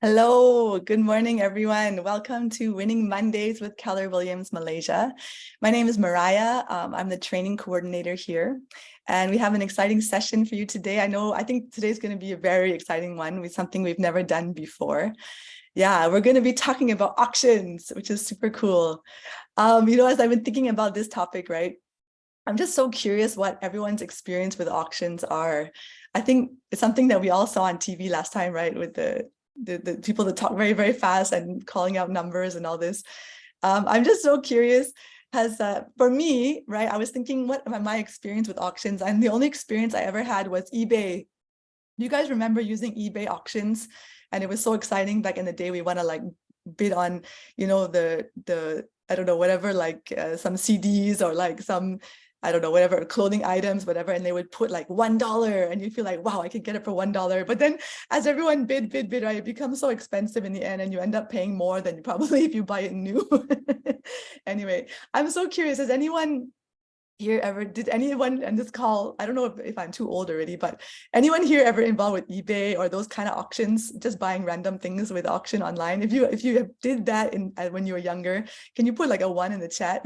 Hello, good morning, everyone. Welcome to Winning Mondays with KW Malaysia. My name is Mariah. I'm the training coordinator here, and we have an exciting session for you today. I think today's going to be a very exciting one with something we've never done before. Yeah, we're going to be talking about auctions, which is super cool. As I've been thinking about this topic, right? I'm just so curious what everyone's experience with auctions are. I think it's something that we all saw on TV last time, right? With the people that talk very, very fast and calling out numbers and all this. I'm just so curious. For me, right, I was thinking what my experience with auctions, and the only experience I ever had was eBay. You guys remember using eBay auctions? And it was so exciting back in the day. We want to like bid on, the I don't know, whatever, like some CDs or like some, I don't know, whatever, clothing items, whatever, and they would put like $1 and you feel like, wow, I could get it for $1. But then as everyone bid, right, it becomes so expensive in the end and you end up paying more than probably if you buy it new. Anyway, I'm so curious, has anyone here ever, did anyone in this call, I don't know if I'm too old already, but anyone here ever involved with eBay or those kind of auctions, just buying random things with auction online? If you did that when you were younger, can you put like a 1 in the chat?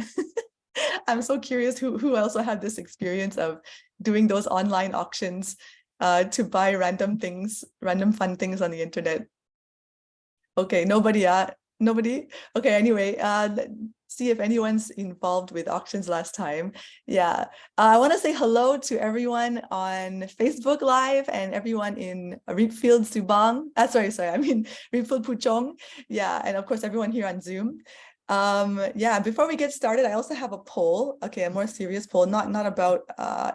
I'm so curious who also had this experience of doing those online auctions to buy random things, random fun things on the internet. Okay, nobody. Okay, anyway, let's see if anyone's involved with auctions last time. Yeah, I want to say hello to everyone on Facebook Live and everyone in Reapfield, Subang. Sorry, I mean Reapfield, Puchong. Yeah, and of course everyone here on Zoom. Yeah, before we get started, I also have a poll. Okay, a more serious poll, not about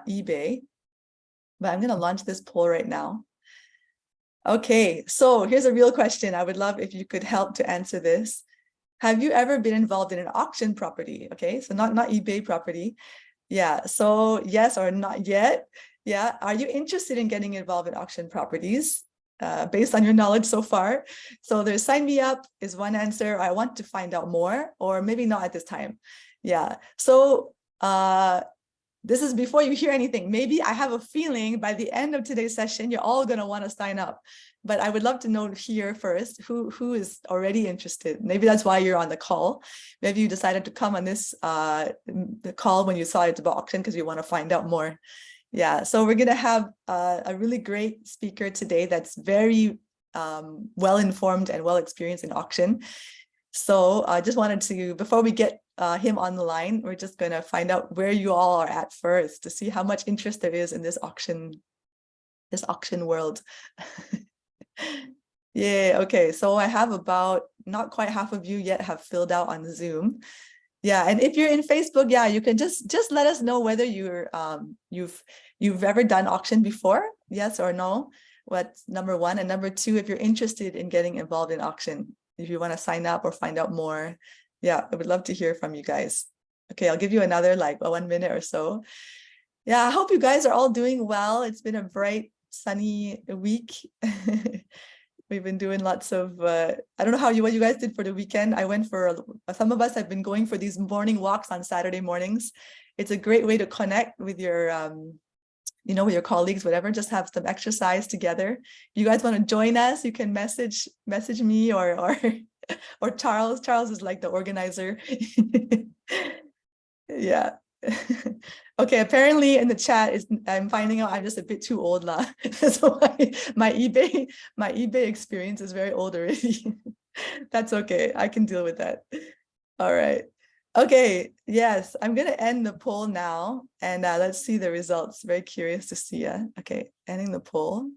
eBay, but I'm gonna launch this poll right now. Okay, so here's a real question. I would love if you could help to answer this. Have you ever been involved in an auction property? Okay, so not eBay property. Yeah, so yes or not yet. Yeah, are you interested in getting involved in auction properties based on your knowledge so far? So there's sign me up is one answer. I want to find out more, or maybe not at this time. Yeah, so this is before you hear anything. Maybe I have a feeling by the end of today's session, you're all going to want to sign up. But I would love to know here first who is already interested. Maybe that's why you're on the call. Maybe you decided to come on this the call when you saw it's about auction because you want to find out more. Yeah, so we're going to have a really great speaker today that's very well-informed and well-experienced in auction. So I just wanted to, before we get him on the line, we're just going to find out where you all are at first to see how much interest there is in this auction world. Yeah, okay. So I have about not quite half of you yet have filled out on Zoom. Yeah, and if you're in Facebook, yeah, you can just let us know whether you've ever done auction before, yes or no. What's number 1, and number 2, if you're interested in getting involved in auction, if you want to sign up or find out more. Yeah, I would love to hear from you guys. Okay, I'll give you another like 1 minute or so. Yeah, I hope you guys are all doing well. It's been a bright, sunny week. We've been doing lots of, I don't know what you guys did for the weekend. I went for, some of us have been going for these morning walks on Saturday mornings. It's a great way to connect with your, with your colleagues, whatever, just have some exercise together. If you guys want to join us, you can message me or or Charles. Charles is like the organizer. Yeah. Okay, apparently in the chat I'm finding out I'm just a bit too old lah. So my eBay experience is very old already. That's okay. I can deal with that. All right. Okay, yes, I'm gonna end the poll now and let's see the results. Very curious to see. Okay, ending the poll.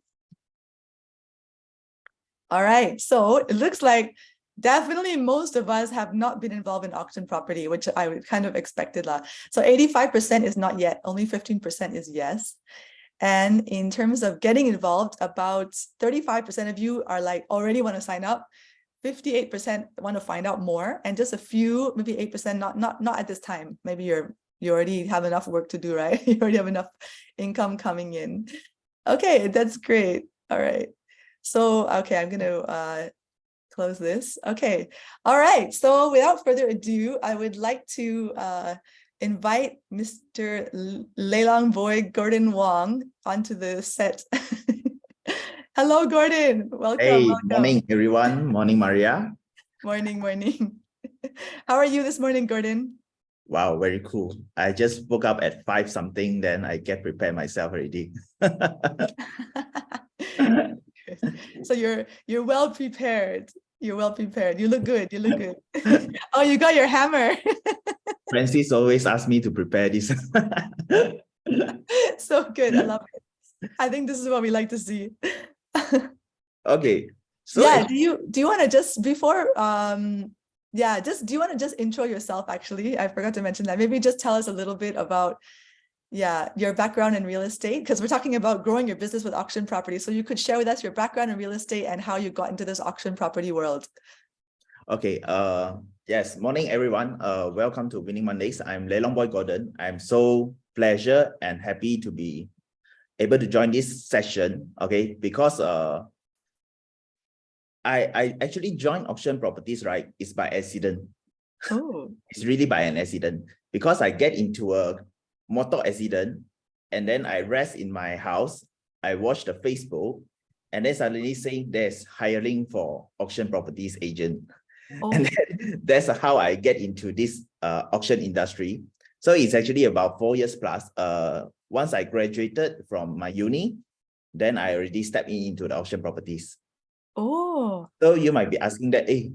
All right, so it looks like definitely most of us have not been involved in auction property, which I would kind of expected. So 85% is not yet, only 15% is yes. And in terms of getting involved, about 35% of you are like already want to sign up. 58% want to find out more, and just a few, maybe 8%, not at this time. Maybe you already have enough work to do, right? You already have enough income coming in. Okay, that's great. All right. So, okay, I'm going to close this. Okay. All right. So without further ado, I would like to invite Mr. LelongBoy Gordan Wong onto the set. Hello, Gordan. Welcome, Hey, welcome. morning everyone. Morning, Maria. Morning, morning. How are you this morning, Gordan? Wow, very cool. I just woke up at 5 something, then I get prepared myself already. So you're well prepared. You're well prepared. You look good. You look good. Oh, you got your hammer. Francis always asks me to prepare this. So good. I love it. I think this is what we like to see. Okay, so Yeah, do you want to just before yeah, just do you want to just intro yourself actually? I forgot to mention that. Maybe just tell us a little bit about your background in real estate, because we're talking about growing your business with auction property. So you could share with us your background in real estate and how you got into this auction property world. okay, yes, morning everyone. Welcome to Winning Mondays. I'm LelongBoy Gordan. I'm so pleasure and happy to be able to join this session. Okay, because I actually joined auction properties, right? It's by accident. Oh. It's really by an accident because I get into a motor accident and then I rest in my house. I watch the Facebook and then suddenly saying there's hiring for auction properties agent. Oh. And then that's how I get into this auction industry. So it's actually about 4 years plus. Once I graduated from my uni, then I already stepped into the auction properties. Oh. So you might be asking that, hey,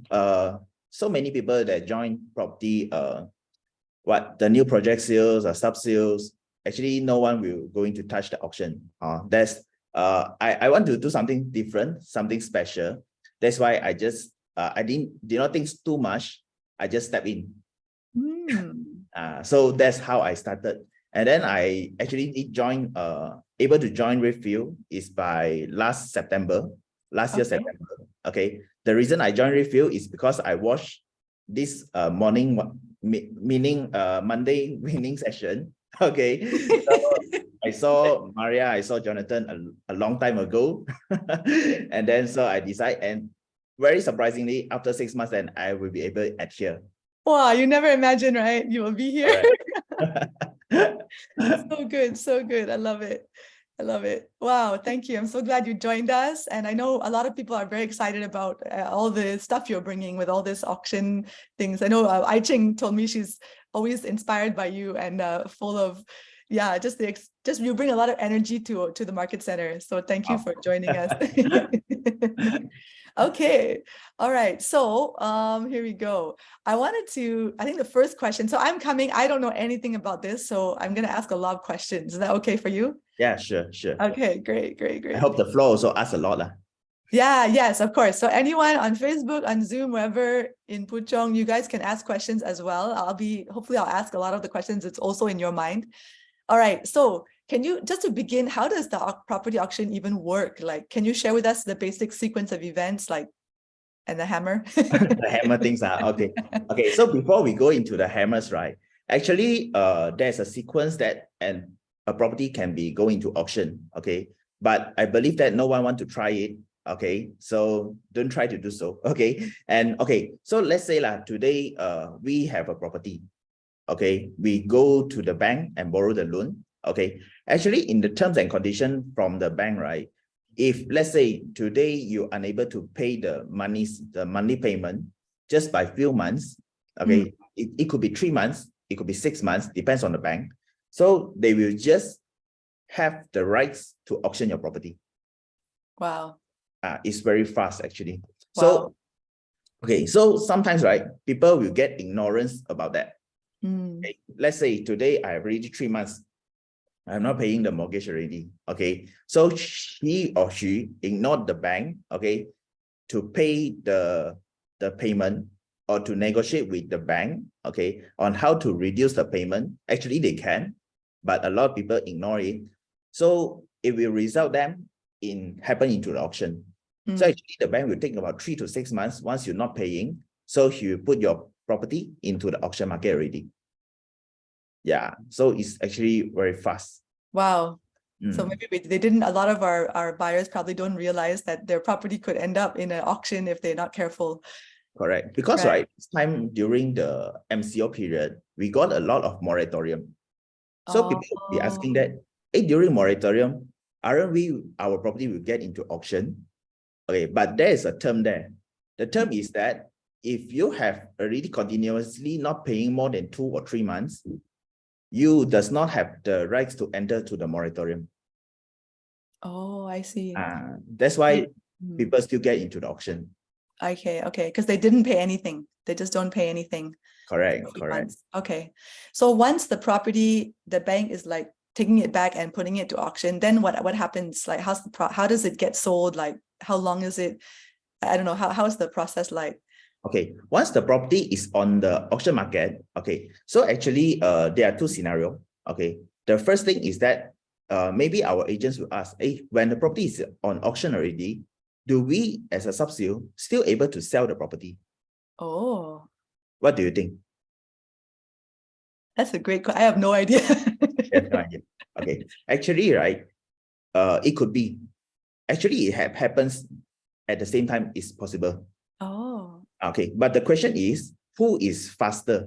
so many people that join property, what the new project sales or sub sales, actually no one will going to touch the auction. I want to do something different, something special. That's why I just I did not think too much. I just stepped in. So that's how I started. And then I actually able to join Reapfield is by last year September. Okay. The reason I joined Reapfield is because I watched this morning meaning Monday winning session. Okay. So I saw Mariah, I saw Jonathan a long time ago. And then so I decided, and very surprisingly, after 6 months, then I will be able to adhere. Wow, you never imagine, right? You will be here. So good, so good. I love it. I love it. Wow, thank you. I'm so glad you joined us. And I know a lot of people are very excited about all the stuff you're bringing with all this auction things. I know Ai Ching told me she's always inspired by you and full of, yeah, just you bring a lot of energy to the market center. So thank you for joining us. Okay. All right. So here we go. I think the first question, so I don't know anything about this, so I'm going to ask a lot of questions. Is that okay for you? Yeah, sure. Okay, great. I hope the flow also asks a lot. Yeah, yes, of course. So anyone on Facebook, on Zoom, wherever in Puchong, you guys can ask questions as well. Hopefully I'll ask a lot of the questions that's also in your mind. All right. So can you, just to begin, how does the property auction even work? Like, can you share with us the basic sequence of events, like, and the hammer? The hammer things are okay. Okay, so before we go into the hammers, right? Actually, there's a sequence that a property can be going to auction. Okay, but I believe that no one want to try it. Okay, so don't try to do so. Okay, and okay, so let's say today we have a property. Okay, we go to the bank and borrow the loan. Okay, actually in the terms and conditions from the bank, right? If let's say today you're unable to pay the monthly payment just by few months, okay, it could be 3 months, it could be 6 months, depends on the bank. So they will just have the rights to auction your property. Wow. It's very fast actually. Wow. So, okay, so sometimes, right, people will get ignorance about that. Okay, let's say today I have already 3 months. I'm not paying the mortgage already. Okay, so he or she ignored the bank, okay, to pay the payment or to negotiate with the bank, okay, on how to reduce the payment. Actually, they can, but a lot of people ignore it. So it will result them in happen into the auction. So actually, the bank will take about 3 to 6 months once you're not paying. So you put your property into the auction market already. Yeah, so it's actually very fast. Wow. So maybe a lot of our buyers probably don't realize that their property could end up in an auction if they're not careful. Correct. Because right, this time during the MCO period, we got a lot of moratorium. So people will be asking that, hey, during moratorium, aren't we, our property will get into auction? Okay, but there is a term there. The term is that if you have already continuously not paying more than 2 or 3 months, you does not have the rights to enter to the moratorium. Oh, I see. That's why Mm. people still get into the auction. Okay, because they didn't pay anything. They just don't pay anything. Correct. Months. Okay. So once the property, the bank is like taking it back and putting it to auction, then what happens? Like, how does it get sold? Like, how long is it? I don't know. How's the process like? Okay, once the property is on the auction market, okay, so actually there are 2 scenarios. Okay, the first thing is that maybe our agents will ask, hey, when the property is on auction already, do we as a sub-sale still able to sell the property? Oh, What do you think? that's a great question. I have no idea. You have no idea. Okay, actually, right, it could be. Actually, it happens at the same time. It's possible. Oh, Okay, but the question is, who is faster?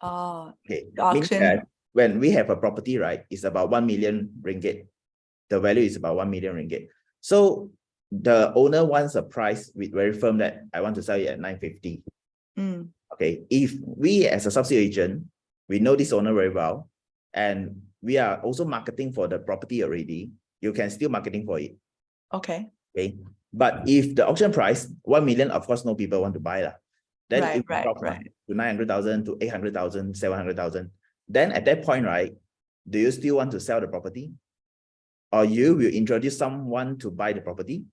Okay, the auction. meaning that when we have a property, right, it's about 1 million ringgit. The value is about 1 million ringgit. So the owner wants a price with very firm that I want to sell it at 950. Mm. Okay, if we as a subsidy agent, we know this owner very well, and we are also marketing for the property already, you can still marketing for it. Okay. Okay, but if the auction price 1 million, of course, no people want to buy lah. Then Right, it will drop to 900,000, to 800,000, 700,000. Then at that point, right, do you still want to sell the property? Or you will introduce someone to buy the property?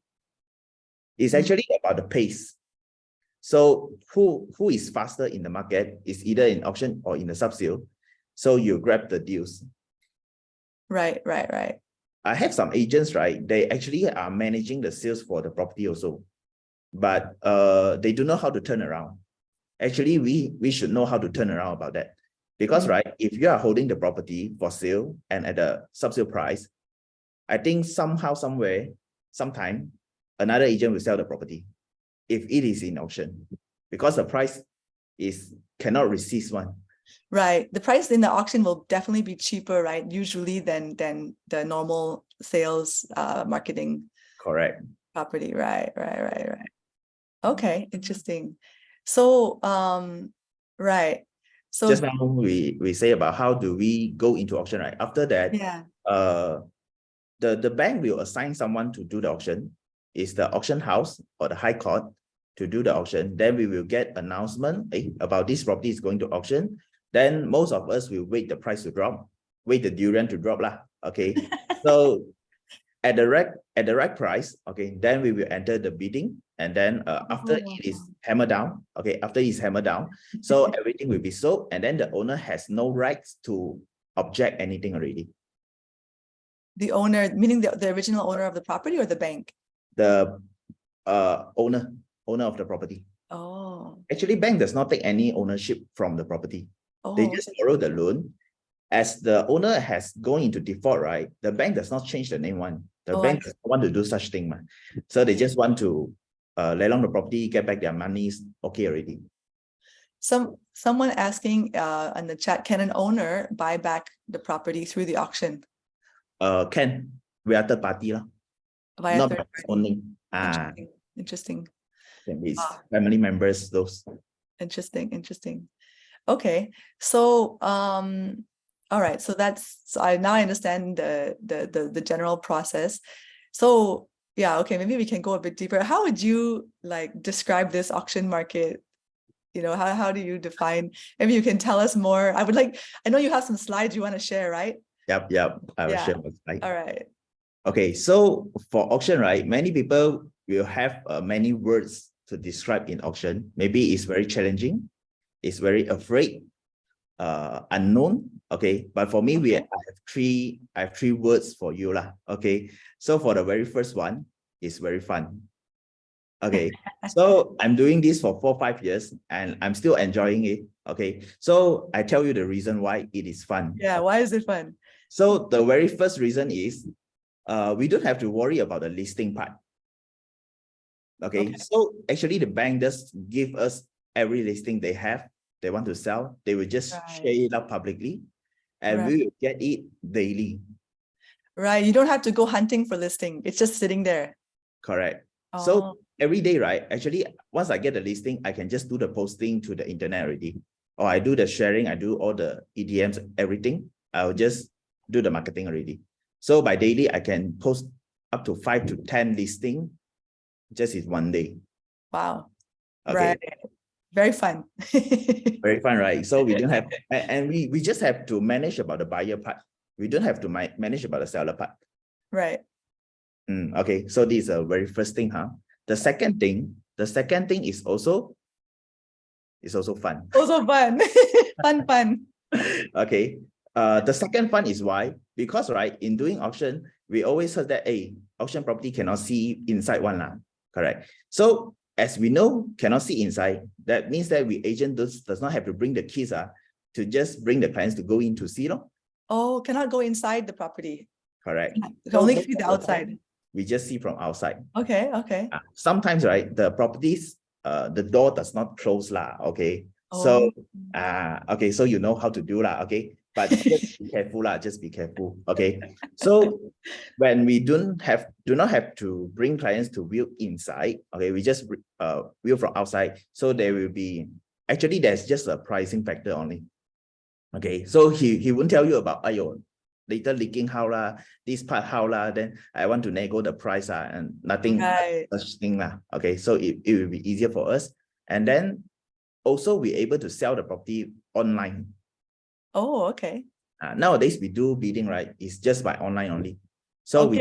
It's actually about the pace. So who is faster in the market is either in auction or in the sub-sale. So you grab the deals. Right. I have some agents, right? They actually are managing the sales for the property also, but they don't know how to turn around. Actually, we should know how to turn around about that. Because, right, if you are holding the property for sale and at a sub-sale price, I think somehow, somewhere, sometime, another agent will sell the property if it is in auction, because the price cannot resist one. Right. The price in the auction will definitely be cheaper, right? Usually than the normal sales marketing. Correct. Property. Right. Okay, interesting. So right. So just now we say about how do we go into auction, right? After that, yeah. The bank will assign someone to do the auction. Is the auction house or the high court to do the auction. Then we will get announcement about this property is going to auction. Then most of us will wait the price to drop, wait the durian to drop lah. Okay, so at the right price, okay, then we will enter the bidding, and then after it is hammered down, okay, after it's hammered down, so everything will be sold, and then the owner has no rights to object anything already. The owner, meaning the original owner of the property, or the bank? The owner of the property. Oh. Actually, bank does not take any ownership from the property. They just borrow the loan. As the owner has gone into default, right? The bank does not change the name one. The bank does not want to do such thing, man. So they just want to lelong the property, get back their monies. Okay, already. Someone asking in the chat, can an owner buy back the property through the auction? Can. We are third party lah. Not third party. Only. Interesting. It's family members, those. Interesting. Okay, so all right, so I now understand the general process. So yeah, okay, maybe we can go a bit deeper. How would you like describe this auction market? You know, how do you define? Maybe you can tell us more. I know you have some slides you want to share, right? Yep. I will share my slide. All right. Okay, so for auction, right, many people will have many words to describe in auction. Maybe it's very challenging, it's very afraid, unknown. Okay, but for me, I have three words for you lah. Okay, so for the very first one, it's very fun. Okay, so I'm doing this for 4 or 5 years and I'm still enjoying it. Okay, so I tell you the reason why it is fun. Yeah, why is it fun? So the very first reason is we don't have to worry about the listing part. Okay, so actually the bank does give us every listing they have, they want to sell, they will just share it out publicly, and we will get it daily. Right. You don't have to go hunting for listing. It's just sitting there. Correct. Oh, So every day, right? Actually, once I get the listing, I can just do the posting to the internet already. Or I do the sharing, I do all the EDMs, everything. I'll just do the marketing already. So by daily, I can post up to 5 to 10 listing just in one day. wow. Okay. Right. Very fun. Very fun, right? So we don't have, and we just have to manage about the buyer part. We don't have to manage about the seller part. Right. Okay, so this is a very first thing, huh? The second thing is also fun. Also fun. Fun. Okay. The second fun is why? Because right, in doing auction, we always heard that auction property cannot see inside one lah. Correct. So as we know, cannot see inside, that means that we agent does not have to bring the keys to just bring the clients to go in to see. Oh, cannot go inside the property. Correct. You can only see the outside. We just see from outside. Okay. Sometimes, right, the properties, the door does not close lah. Okay. So, okay, so you know how to do lah. Okay. But just be careful lah. Just be careful. Okay. So when we do not have to bring clients to view inside. Okay, we just view from outside. So there will be actually there's just a pricing factor only. Okay, so he won't tell you about later leaking how lah, this part how lah, then I want to nego the price and nothing such thing lah. Okay, so it will be easier for us. And then also we're able to sell the property online. Oh, okay. Nowadays we do bidding, right? It's just by online only. So we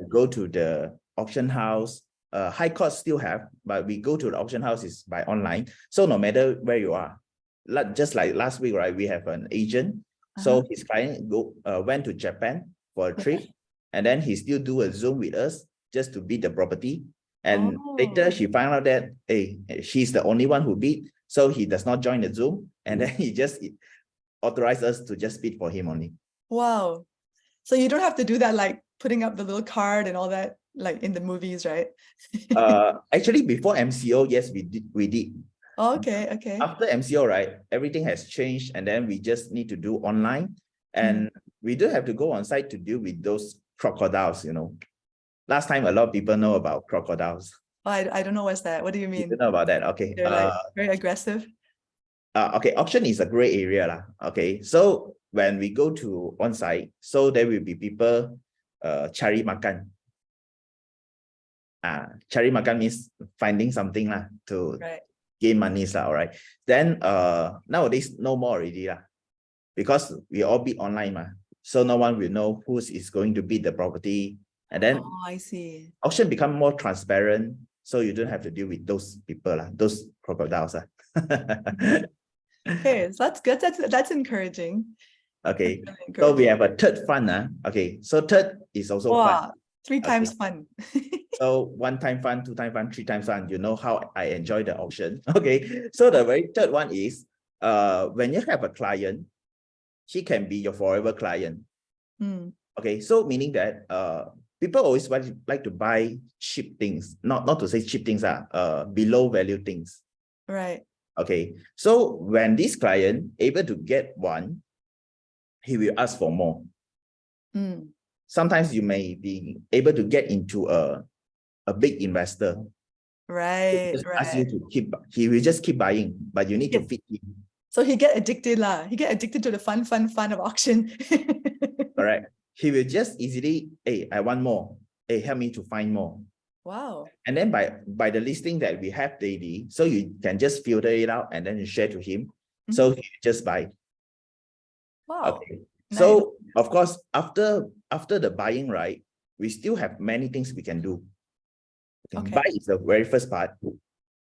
go to the auction house. High cost still have, but we go to the auction house is by online. So no matter where you are, just like last week, right? We have an agent. So his client went to Japan for a trip, and then he still do a Zoom with us just to bid the property. And later she found out that she's the only one who bid, so he does not join the Zoom, and then he just authorized us to just bid for him only. Wow. So you don't have to do that, like putting up the little card and all that, like in the movies, right? Actually, before MCO, yes, we did. Okay. After MCO, right, everything has changed, and then we just need to do online, and we do have to go on site to deal with those crocodiles. Last time a lot of people know about crocodiles. Oh, I don't know what's that. What do you mean? You don't know about that? Okay. They're like very aggressive. Okay, auction is a gray area lah. Okay, so when we go to on site, so there will be people cari makan. Cari makan means finding something lah to gain money lah. All right. Then nowadays no more already lah, because we all bid online ma. So no one will know who is going to bid the property, and then I see. Auction become more transparent, so you don't have to deal with those people lah, those crocodiles lah. Okay, so that's good. That's encouraging. Okay, really encouraging. So we have a third fun. Okay, so third is also fun. 3 times fun. So 1 time fun, 2 time fun, 3 times fun. You know how I enjoy the auction. Okay, so the very third one is when you have a client, she can be your forever client. Okay, so meaning that people always like to buy cheap things, not to say cheap things, below value things. Right. Okay, so when this client able to get one, he will ask for more. Sometimes you may be able to get into a big investor. Right. Ask you to he will just keep buying, but you need to feed him. So he get addicted lah. He get addicted to the fun of auction. Correct. He will just easily, hey, I want more. Hey, help me to find more. Wow. And then by the listing that we have daily, so you can just filter it out and then you share to him. So he just buy. Wow. Okay. Nice. So of course, after the buying, right, we still have many things we can do. Okay. Buy is the very first part.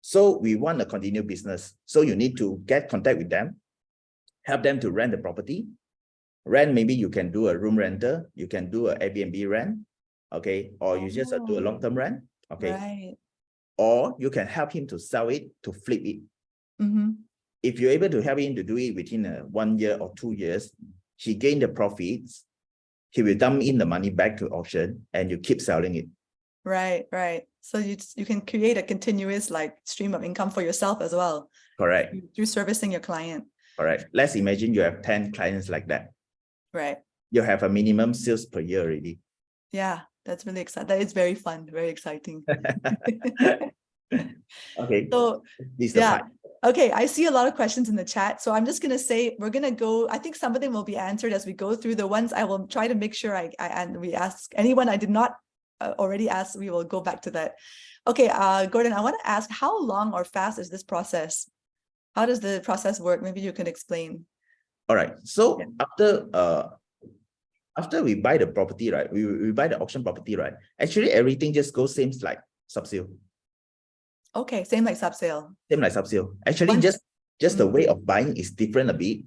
So we want a continued business. So you need to get contact with them, help them to rent the property. Rent, maybe you can do a room rental, you can do an Airbnb rent, okay, or you just do a long-term rent, okay, right. Or you can help him to sell it, to flip it. If you're able to help him to do it within 1 year or 2 years, he gain the profits, he will dump in the money back to auction, and you keep selling it. Right. So you can create a continuous stream of income for yourself as well. Correct. Through servicing your client. Correct. Let's imagine you have 10 clients like that. Right. You have a minimum sales per year already. Yeah, that's really exciting. That is very fun, very exciting. Okay, So this is the yeah. part. Okay, I see a lot of questions in the chat. So I'm just going to say, we're going to go, I think some of them will be answered as we go through. The ones I will try to make sure and we ask anyone I did not already ask, we will go back to that. Okay, Gordan, I want to ask, how long or fast is this process? How does the process work? Maybe you can explain. All right. So Yeah. after we buy the property, right? We buy the auction property, right? Actually, everything just goes same like sub-sale. Okay, same like subsale. Same like sub-sale. Actually, Once- just the way of buying is different a bit,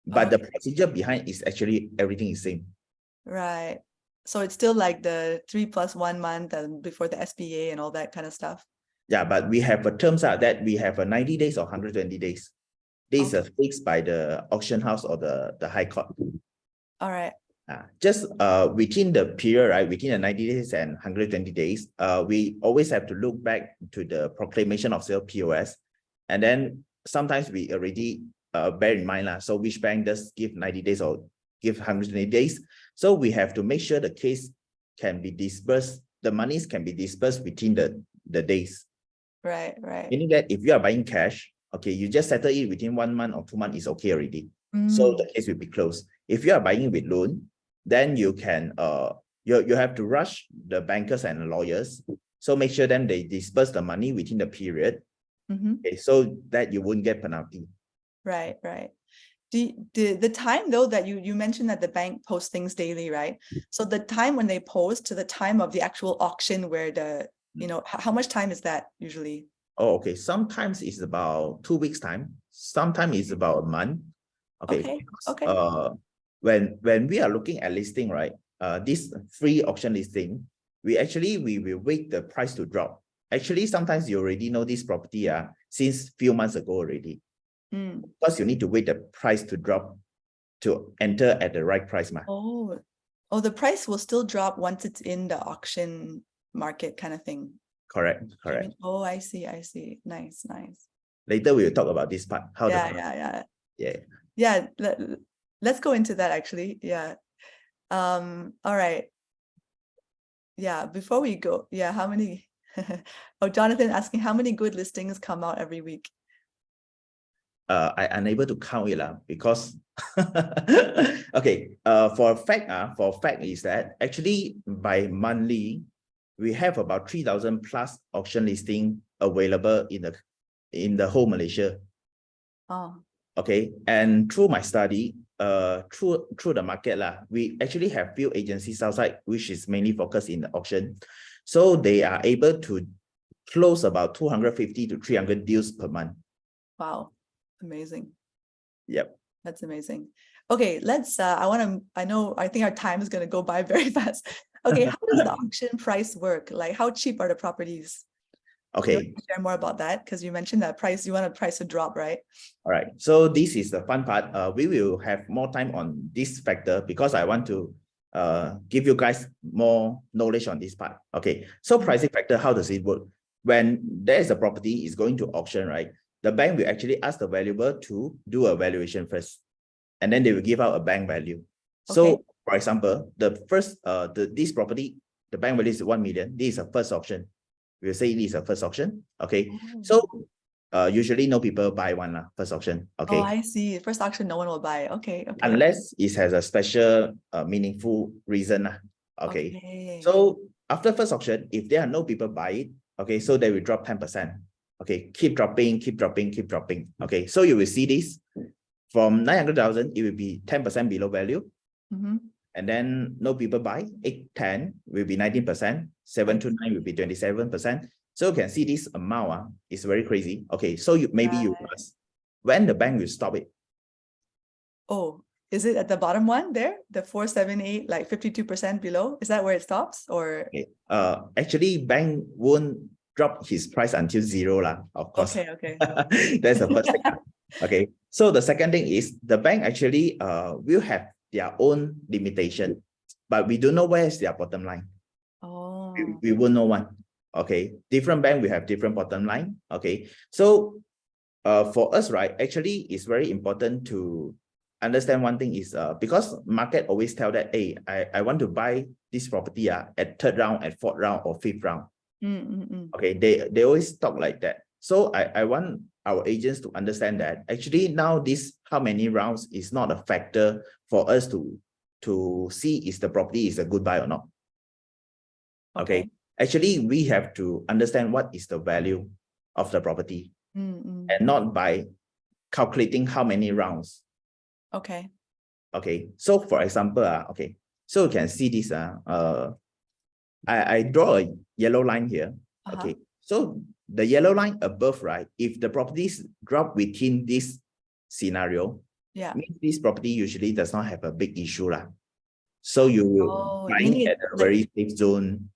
but the Okay. procedure behind is actually everything is same. Right. So it's still like the 3+1 month and before the SPA and all that kind of stuff. Yeah, but we have a terms that we have a 90 days or 120 days. These are fixed by the auction house or the high court. All right. Just within the period, right? Within the 90 days and 120 days, we always have to look back to the proclamation of sale POS. And then sometimes we already bear in mind, so which bank does give 90 days or give 120 days. So we have to make sure the case can be disbursed, the monies can be disbursed within the days. Right. Meaning that if you are buying cash, okay, you just settle it within 1 month or 2 months is okay already. So the case will be closed. If you are buying with loan, then you can you have to rush the bankers and lawyers. So make sure then they disperse the money within the period. Okay, so that you won't get penalty. Right. The time though that you mentioned that the bank posts things daily, right? So the time when they post to the time of the actual auction where the, how much time is that usually? Oh, okay. Sometimes it's about 2 weeks time. Sometimes it's about a month. Okay. When we are looking at listing, right? This free auction listing, we will wait the price to drop. Actually, sometimes you already know this property since few months ago already. Because you need to wait the price to drop to enter at the right price. Oh, the price will still drop once it's in the auction market kind of thing. Correct. Oh, I see. Nice. Later we will talk about this part. Yeah. Let's go into that actually. Yeah. All right. Yeah. Before we go, how many? Oh, Jonathan asking how many good listings come out every week? I unable to count it because okay. For a fact is that actually by monthly we have about 3,000 plus auction listing available in the whole Malaysia. Okay, and through my study, through the market we actually have few agencies outside which is mainly focused in the auction, so they are able to close about 250 to 300 deals per month. Wow, amazing. Yep, that's amazing. Okay, let's I think our time is going to go by very fast. Okay, how does the auction price work? Like, how cheap are the properties? Okay, share more about that because you mentioned that you want a price to drop, right? All right, so this is the fun part. We will have more time on this factor because I want to give you guys more knowledge on this part. Okay, so pricing factor, how does it work? When there is a property is going to auction, right? The bank will actually ask the valuer to do a valuation first, and then they will give out a bank value. So, for example, the first this property, the bank value is 1 million. This is a first auction. We'll say this is a first auction. Okay, so usually no people buy one first auction. Okay. Oh, I see. First auction, no one will buy. Okay. Unless it has a special meaningful reason. Okay. So after first auction, if there are no people buy it, okay, so they will drop 10%. Okay, keep dropping. Okay, so you will see this from 900,000, it will be 10% below value. And then no people buy, 810 will be 19%, 729 will be 27%. So you can see this amount is very crazy. Okay, so maybe you ask, when the bank will stop it? Oh, is it at the bottom one there? The 478, like 52% below? Is that where it stops? Or actually, bank won't drop his price until zero, of course. Okay. That's the first thing. Okay, so the second thing is the bank actually will have their own limitation, but we don't know where is their bottom line. We won't know one. Okay, different bank will have different bottom line. Okay, so for us, right, actually it's very important to understand one thing is because market always tell that, hey, I want to buy this property at third round, at fourth round, or fifth round. Okay, they always talk like that. So I want our agents to understand that actually now this how many rounds is not a factor for us to see if the property is a good buy or not. Okay. Actually, we have to understand what is the value of the property and not by calculating how many rounds. Okay. Okay. So for example, okay. So you can see this. I draw a yellow line here. Okay. So the yellow line above, right? If the properties drop within this scenario, means this property usually does not have a big issue. So you will buying at a very safe zone.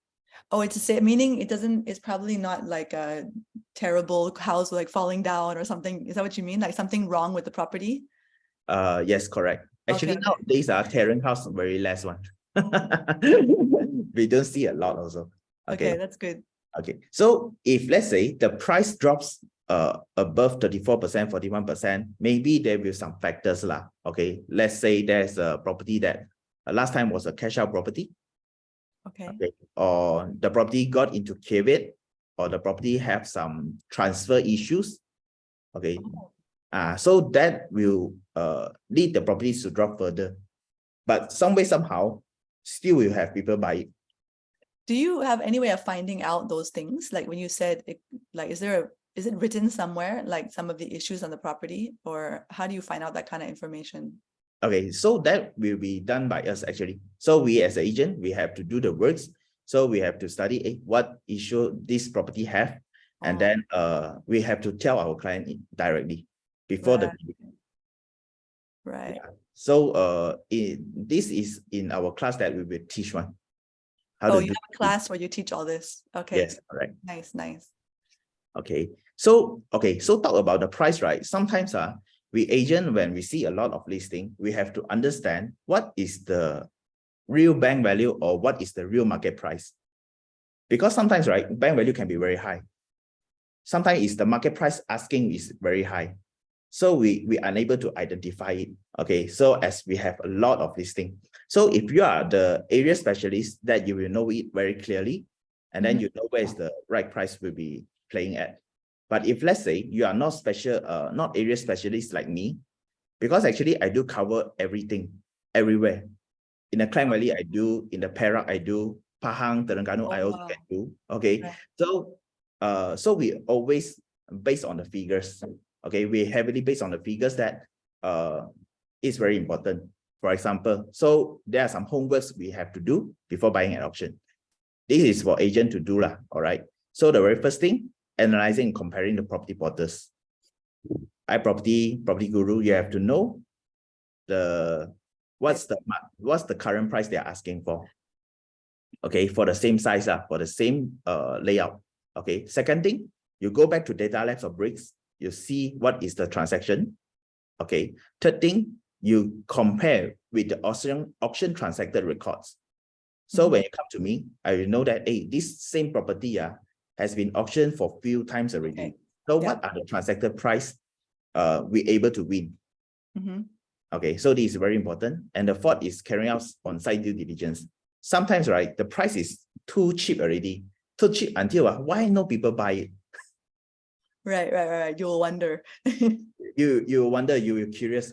Oh, it's the same, meaning it doesn't, it's probably not like a terrible house like falling down or something. Is that what you mean? Like something wrong with the property? Yes, correct. Actually, nowadays tearing house very less one. We don't see a lot also. Okay, that's good. Okay, so if let's say the price drops above 34%, 41%, maybe there will be some factors lah. Okay, let's say there's a property that last time was a cash out property. Okay, or the property got into KW, or the property have some transfer issues. Okay, so that will lead the properties to drop further. But some way, somehow, still will have people buy it. Do you have any way of finding out those things? Like when you said, like, is it written somewhere, like some of the issues on the property, or how do you find out that kind of information? Okay, so that will be done by us actually. So we as an agent, we have to do the works. So we have to study what issue this property have, and then we have to tell our client directly before the video. Right. Yeah. So this is in our class that we will teach one. How you have a class where you teach all this. Okay. Yes, correct. Nice, nice. Okay. So talk about the price, right? Sometimes we agent, when we see a lot of listing, we have to understand what is the real bank value or what is the real market price. Because sometimes, right, bank value can be very high. Sometimes it's the market price asking is very high. So we are unable to identify it. Okay, so as we have a lot of listing. So if you are the area specialist, that you will know it very clearly, and then you know where is the right price will be playing at. But if let's say you are not not area specialist like me, because actually I do cover everything, everywhere. In the Klang Valley, I do. In the Perak, I do. Pahang, Terengganu, I also can do. Okay, so we always based on the figures. Okay, we heavily based on the figures that is very important. For example, so there are some homeworks we have to do before buying an auction. This is for agent to do lah. All right. So the very first thing, analyzing and comparing the property portals. Property guru, you have to know what's the current price they are asking for. Okay, for the same size, for the same layout. Okay. Second thing, you go back to data labs or bricks, you see what is the transaction. Okay. Third thing, you compare with the auction transacted records. So when you come to me, I will know that, hey, this same property has been auctioned for a few times already. So what are the transacted price we able to win? Okay, so this is very important. And the fourth is carrying out on-site due diligence. Sometimes, right, the price is too cheap already. Too cheap until why no people buy it? Right. You'll wonder. you wonder, you will curious,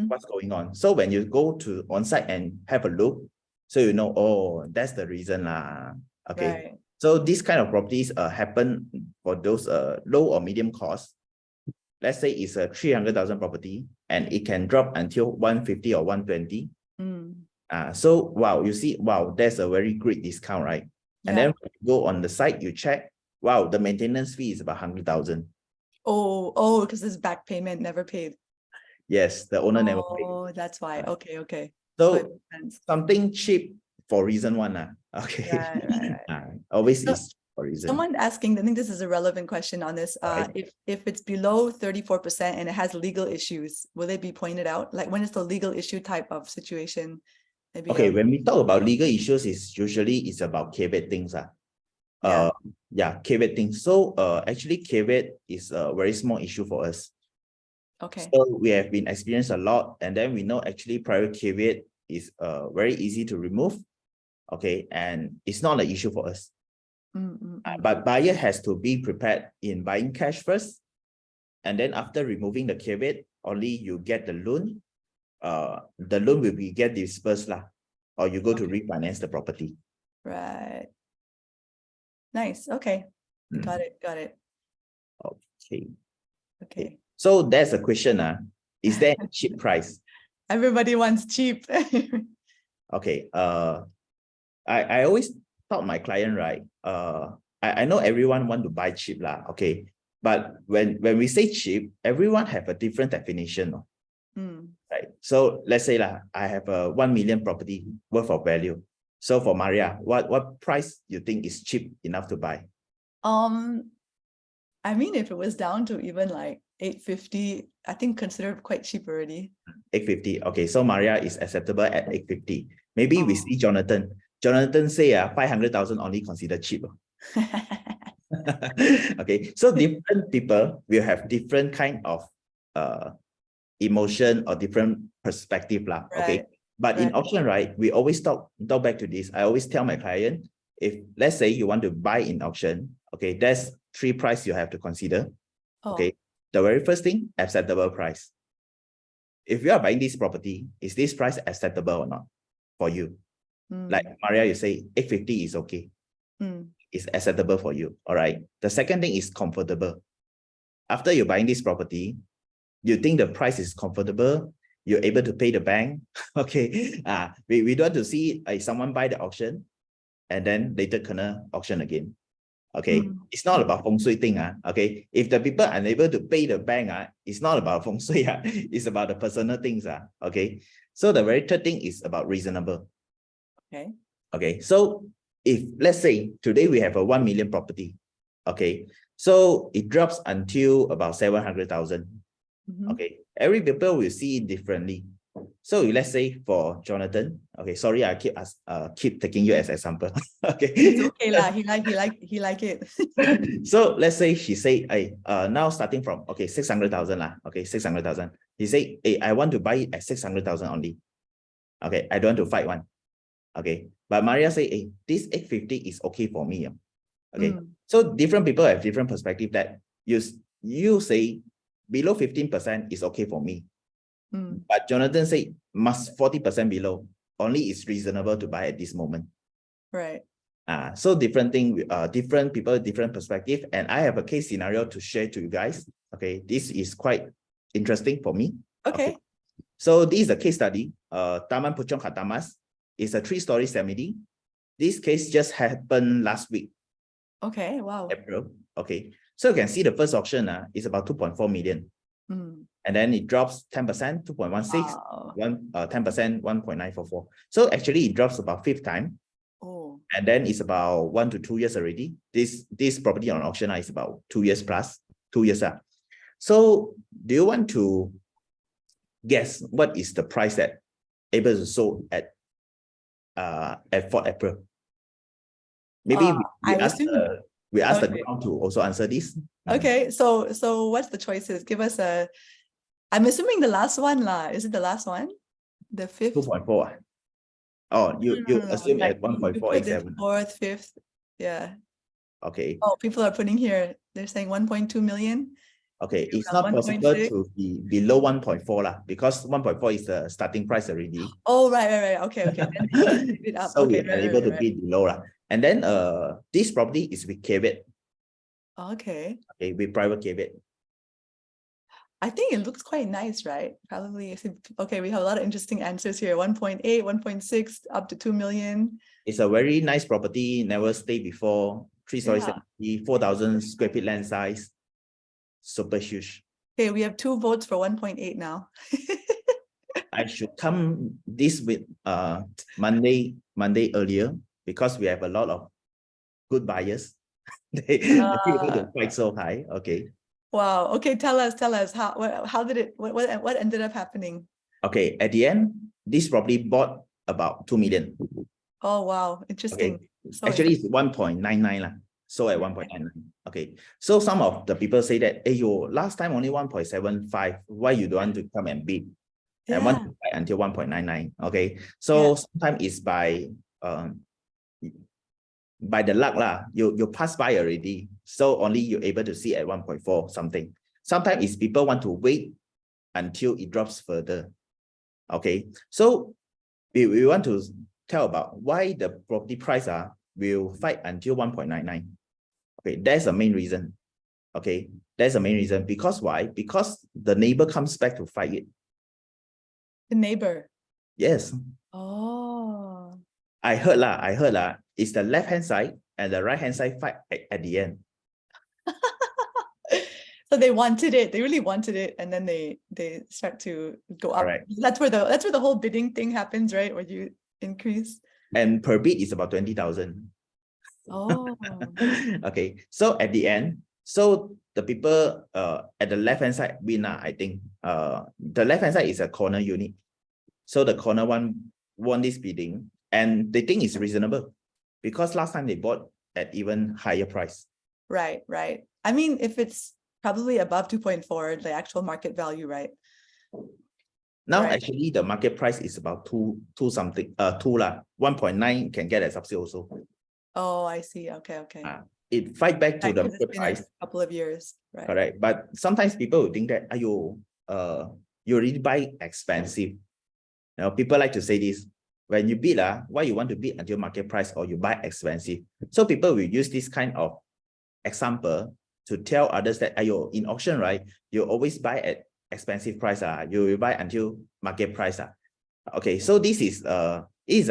what's going on? So when you go to on-site and have a look, so you know, oh, that's the reason lah. Okay. Right. So these kind of properties happen for those low or medium cost. Let's say it's a 300,000 property and it can drop until 150 or 120. So wow, you see, wow, that's a very great discount, right? And then when you go on the site, you check, wow, the maintenance fee is about 100,000. Oh, because this back payment never paid. Yes, the owner never paid. Oh, that's why. Okay. So something cheap for reason one. Okay. Right. Always is for reason. Someone asking, I think this is a relevant question on this. If it's below 34% and it has legal issues, will it be pointed out? Like when it's the legal issue type of situation? Maybe okay, when we talk about legal issues, it's usually about KW things. KW things. So actually KW is a very small issue for us. Okay. So we have been experienced a lot, and then we know actually prior caveat is very easy to remove. Okay, and it's not an issue for us. But buyer has to be prepared in buying cash first, and then after removing the caveat, only you get the loan. The loan will be get dispersed lah, or you go to refinance the property. Right. Nice. Okay. Got it. Got it. Okay. Okay. So that's a question. Is there a cheap price? Everybody wants cheap. Okay. I always taught my client, right? I know everyone want to buy cheap lah. Okay. But when we say cheap, everyone have a different definition. Right. So let's say lah, I have a 1 million property worth of value. So for Maria, what price you think is cheap enough to buy? I mean, if it was down to even like 850, I think considered quite cheap already. 850. Okay, so Maria is acceptable at 850. Maybe we see Jonathan. Jonathan say 500,000 only considered cheap. Okay, so different people will have different kind of emotion or different perspective lah. Okay, but in auction, right, we always talk back to this. I always tell my client, if let's say you want to buy in auction, okay, there's 3 price you have to consider. Okay, the very first thing, acceptable price. If you are buying this property, is this price acceptable or not for you? Like Maria, you say 850 is okay. It's acceptable for you. All right. The second thing is comfortable. After you're buying this property, you think the price is comfortable, you're able to pay the bank. Okay. We don't want to see someone buy the auction and then later gonna auction again. Okay. It's not about feng shui thing. Okay. If the people are unable to pay the bank, it's not about feng shui. It's about the personal things. Okay. So the very third thing is about reasonable. Okay. Okay. So if let's say today we have a 1 million property. Okay. So it drops until about 700,000. Okay. Every people will see it differently. So let's say for Jonathan, okay, sorry, I keep taking you as example. Okay. It's okay lah. He like it. So let's say she say, hey, now starting from 600,000 lah. Okay, 600,000. He say, hey, I want to buy it at 600,000 only. Okay, I don't want to fight one. Okay, but Maria say, hey, this 850 is okay for me. Okay, so different people have different perspective that you say below 15% is okay for me. But Jonathan say must 40% below. Only is reasonable to buy at this moment. Right. So different thing, different people, different perspective. And I have a case scenario to share to you guys. Okay, this is quite interesting for me. Okay. So this is a case study. Taman Puchong Khatamas is a 3-story semi. This case just happened last week. Okay. Wow. April. Okay. So you can see the first auction is about 2.4 million. And then it drops 10%, 2.16, 10%, 1.944. So actually it drops about 5th time. And then it's about 1 to 2 years already. This property on auction is about 2 years plus, 2 years. So do you want to guess what is the price that able to sold at 4th April? Maybe we ask the ground to also answer this. Okay, so what's the choices? Give us a. I'm assuming the last one lah. Is it the last one? The 5th. 2.4. Oh, you assume at 1.487. 4th, 5th. Yeah. Okay. Oh, people are putting here. They're saying 1.2 million. Okay, it's not possible to be below 1.4 lah, because 1.4 is the starting price already. Oh, right. Okay. Then it up. So okay, we are able to bid below lah. And then this property is with caveat. Okay. Okay, with private caveat. I think it looks quite nice, right? Probably. Okay, we have a lot of interesting answers here. 1.8, 1.6, up to 2 million. It's a very nice property, never stayed before. 3 stories, 4,000 square feet land size. Super huge. Okay, we have 2 votes for 1.8 now. I should come this with Monday earlier, because we have a lot of good buyers. they don't quite so high. Okay. Wow. Okay, tell us how did it what ended up happening? Okay, at the end, this property bought about 2 million. Oh wow, interesting. Okay. So actually it's 1.99 lah. So at 1.99. Okay, so some of the people say that, hey, last time only 1.75, why you don't want to come and bid? And want to buy until 1.99. Okay, so sometimes it's by the luck lah. You pass by already, so only you're able to see at 1.4 something. Sometimes it's people want to wait until it drops further. Okay, so we want to tell about why the property price will fight until 1.99. Okay, that's the main reason. Okay, that's the main reason. Because why? Because the neighbor comes back to fight it. The neighbor. Yes. Oh. I heard lah. It's the left-hand side and the right-hand side fight at the end. So they wanted it. They really wanted it, and then they start to go up. Right. That's where the whole bidding thing happens, right? Where you increase. And per bid is about 20,000. Oh. Okay. So at the end, so the people at the left-hand side win, I think. The left-hand side is a corner unit. So the corner one won this bidding, and they think it's reasonable because last time they bought at even higher price. Right. I mean, if it's probably above 2.4, the actual market value, right? Now, right. Actually, the market price is about 2 something, 1.9 can get a subsidy also. Oh, I see. Okay. It fight back to the It's been price. a couple of years, right? Correct. But sometimes people will think that, you already buy expensive. People like to say this, when you bid, why you want to bid until market price or you buy expensive? So people will use this kind of example to tell others that, in auction, right, you always buy at expensive price, you will buy until market price. Okay, so this is a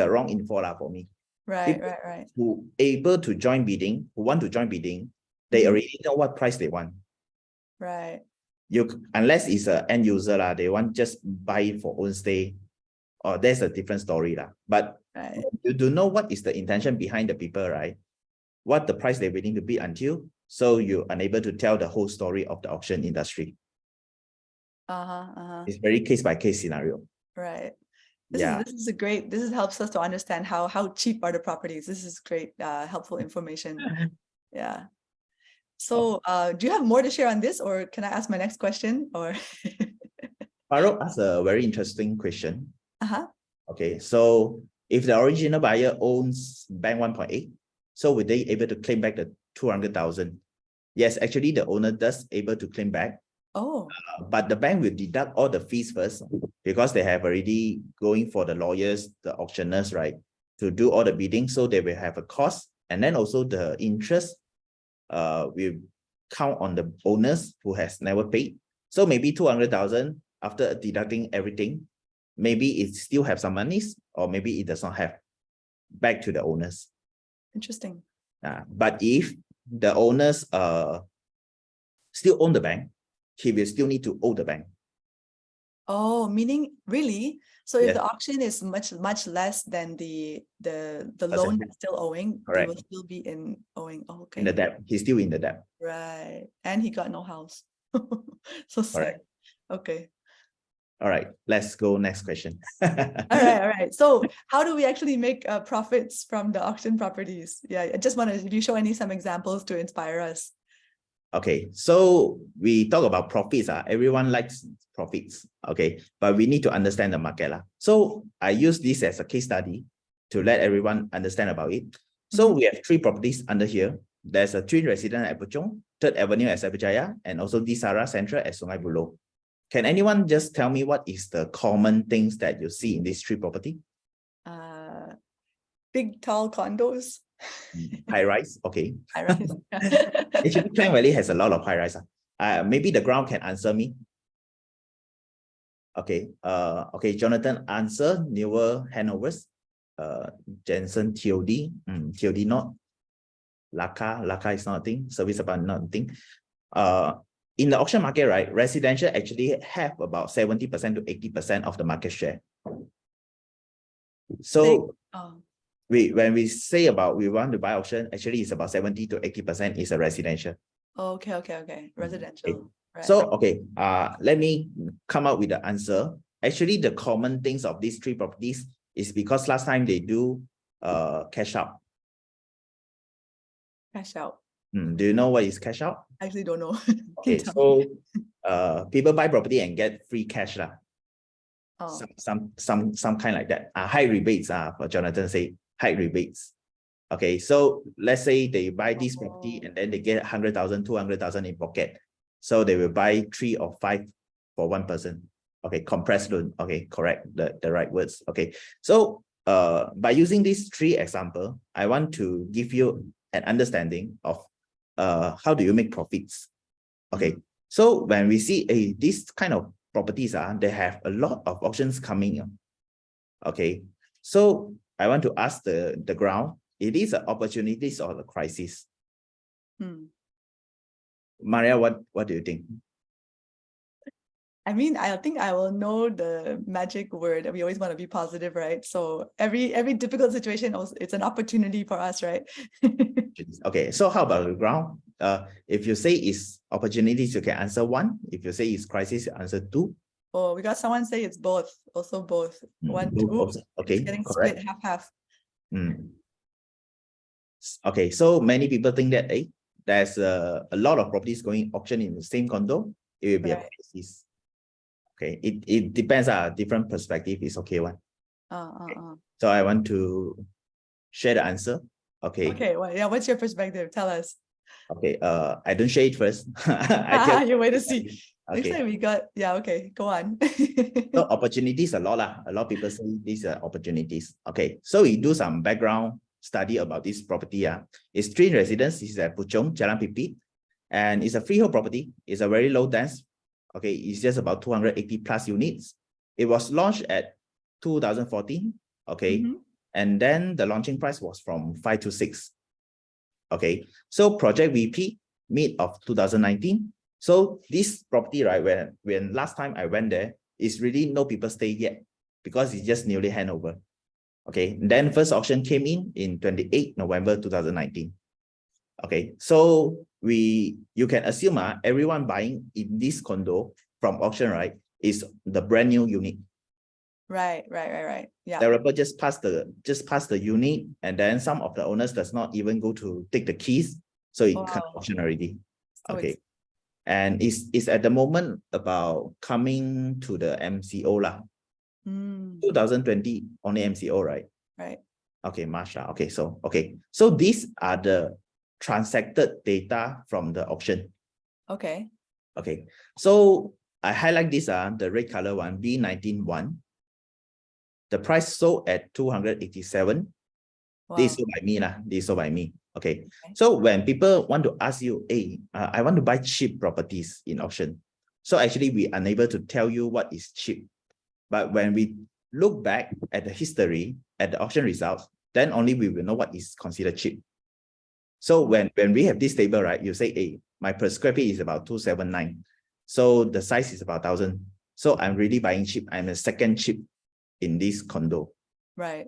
wrong info for me. Right. Who able to join bidding, who want to join bidding, they already know what price they want. Right. Unless it's an end user, they want just buy it for own stay, or there's a different story. But you do know what is the intention behind the people, right? What the price they're willing to bid until, so you're unable to tell the whole story of the auction industry. It's very case by case scenario. Right. This helps us to understand how cheap are the properties. This is great, helpful information. Yeah. So do you have more to share on this, or can I ask my next question? Or Farouk asked a very interesting question. Okay, so if the original buyer owns bank 1.8, so were they able to claim back the 200,000? Yes, actually the owner does able to claim back. Oh. But the bank will deduct all the fees first, because they have already going for the lawyers, the auctioneers, right, to do all the bidding. So they will have a cost, and then also the interest will count on the owners who has never paid. So maybe 200,000 after deducting everything, maybe it still have some monies, or maybe it does not have, back to the owners. Interesting. But if the owners still own the bank, he will still need to owe the bank. Oh, meaning really? So if the auction is much less than the loan that's still owing, they will still be in owing. Oh, okay. In the debt. He's still in the debt. Right. And he got no house. So sad. Okay. All right, let's go next question. All right. So how do we actually make profits from the auction properties? Yeah, I just wanted, if you show some examples to inspire us. Okay, so we talk about profits. Everyone likes profits. Okay, but we need to understand the market. So I use this as a case study to let everyone understand about it. So we have 3 properties under here. There's a twin resident at Puchong, 3rd Avenue at Cyberjaya, and also Disara Central at Sungai Buloh. Can anyone just tell me what is the common things that you see in these 3 properties? Big, tall condos. High rise, okay. High rise. Actually, Klang Valley has a lot of high rise. Maybe the ground can answer me. Okay. Okay. Jonathan answer newer handovers. Jensen TOD. TOD not. Laka is not a thing. Service about not a thing. In the auction market, right? Residential actually have about 70% to 80% of the market share. So when we say about we want to buy auction, actually it's about 70 to 80% is a residential. Okay. Residential. Okay. Right. So, okay, let me come up with the answer. Actually, the common things of these 3 properties is because last time they do cash out. Cash out. Do you know what is cash out? I actually don't know. Okay, so people buy property and get free cash lah. Oh. Some kind like that. High rebates, for Jonathan say high rebates. Okay, so let's say they buy this property and then they get 100,000, 200,000 in pocket. So they will buy 3 or 5 for one person. Okay, compressed loan. Okay, correct, the right words. Okay, so by using these 3 example, I want to give you an understanding of how do you make profits. Okay, so when we see this kind of properties, they have a lot of auctions coming. Okay, so I want to ask the ground, it is an opportunities or a crisis? Maria, what do you think? I mean, I think I will know the magic word. We always want to be positive, right? So every difficult situation, it's an opportunity for us, right? Okay, so how about the ground? If you say it's opportunities, you can answer 1. If you say it's crisis, you answer 2. Oh, we got someone say it's both. Also both. 1, 2. Also. Okay, it's getting correct. split half. Okay, so many people think that there's a lot of properties going auction in the same condo. It will be a crisis. Okay, it depends on different perspective. It's okay one. So I want to share the answer. Okay. Okay. Well, yeah. What's your perspective? Tell us. Okay. I don't share it first. You wait to see. Okay. Next time we got. Yeah. Okay. Go on. So opportunities a lot lah. A lot of people say these are opportunities. Okay. So we do some background study about this property. It's 3 residents. It's at Puchong, Jalan Pipi, and it's a freehold property. It's a very low dense. Okay, it's just about 280 plus units. It was launched at 2014. Okay, and then the launching price was from 5 to 6. Okay, so project VP mid of 2019. So this property, right, when last time I went there, it's really no people stay yet because it's just newly handover. Okay, then first auction came in 28 November 2019. Okay, so you can assume everyone buying in this condo from auction, right, is the brand new unit. Right. Yeah. Developer just pass the unit, and then some of the owners does not even go to take the keys, so it can auction already. So okay, and it's at the moment about coming to the MCO lah. 2020 only MCO, right? Right. Okay, Marsha. Okay, so these are the transacted data from the auction. Okay. So I highlight this, the red color one, B191. The price sold at 287. Wow. This is sold by me lah. This is sold by me. Okay. So when people want to ask you, hey, I want to buy cheap properties in auction. So actually we are unable to tell you what is cheap. But when we look back at the history, at the auction results, then only we will know what is considered cheap. So when we have this table, right, you say, hey, my per square feet is about 279. So the size is about 1,000. So I'm really buying cheap. I'm a second cheap in this condo. Right.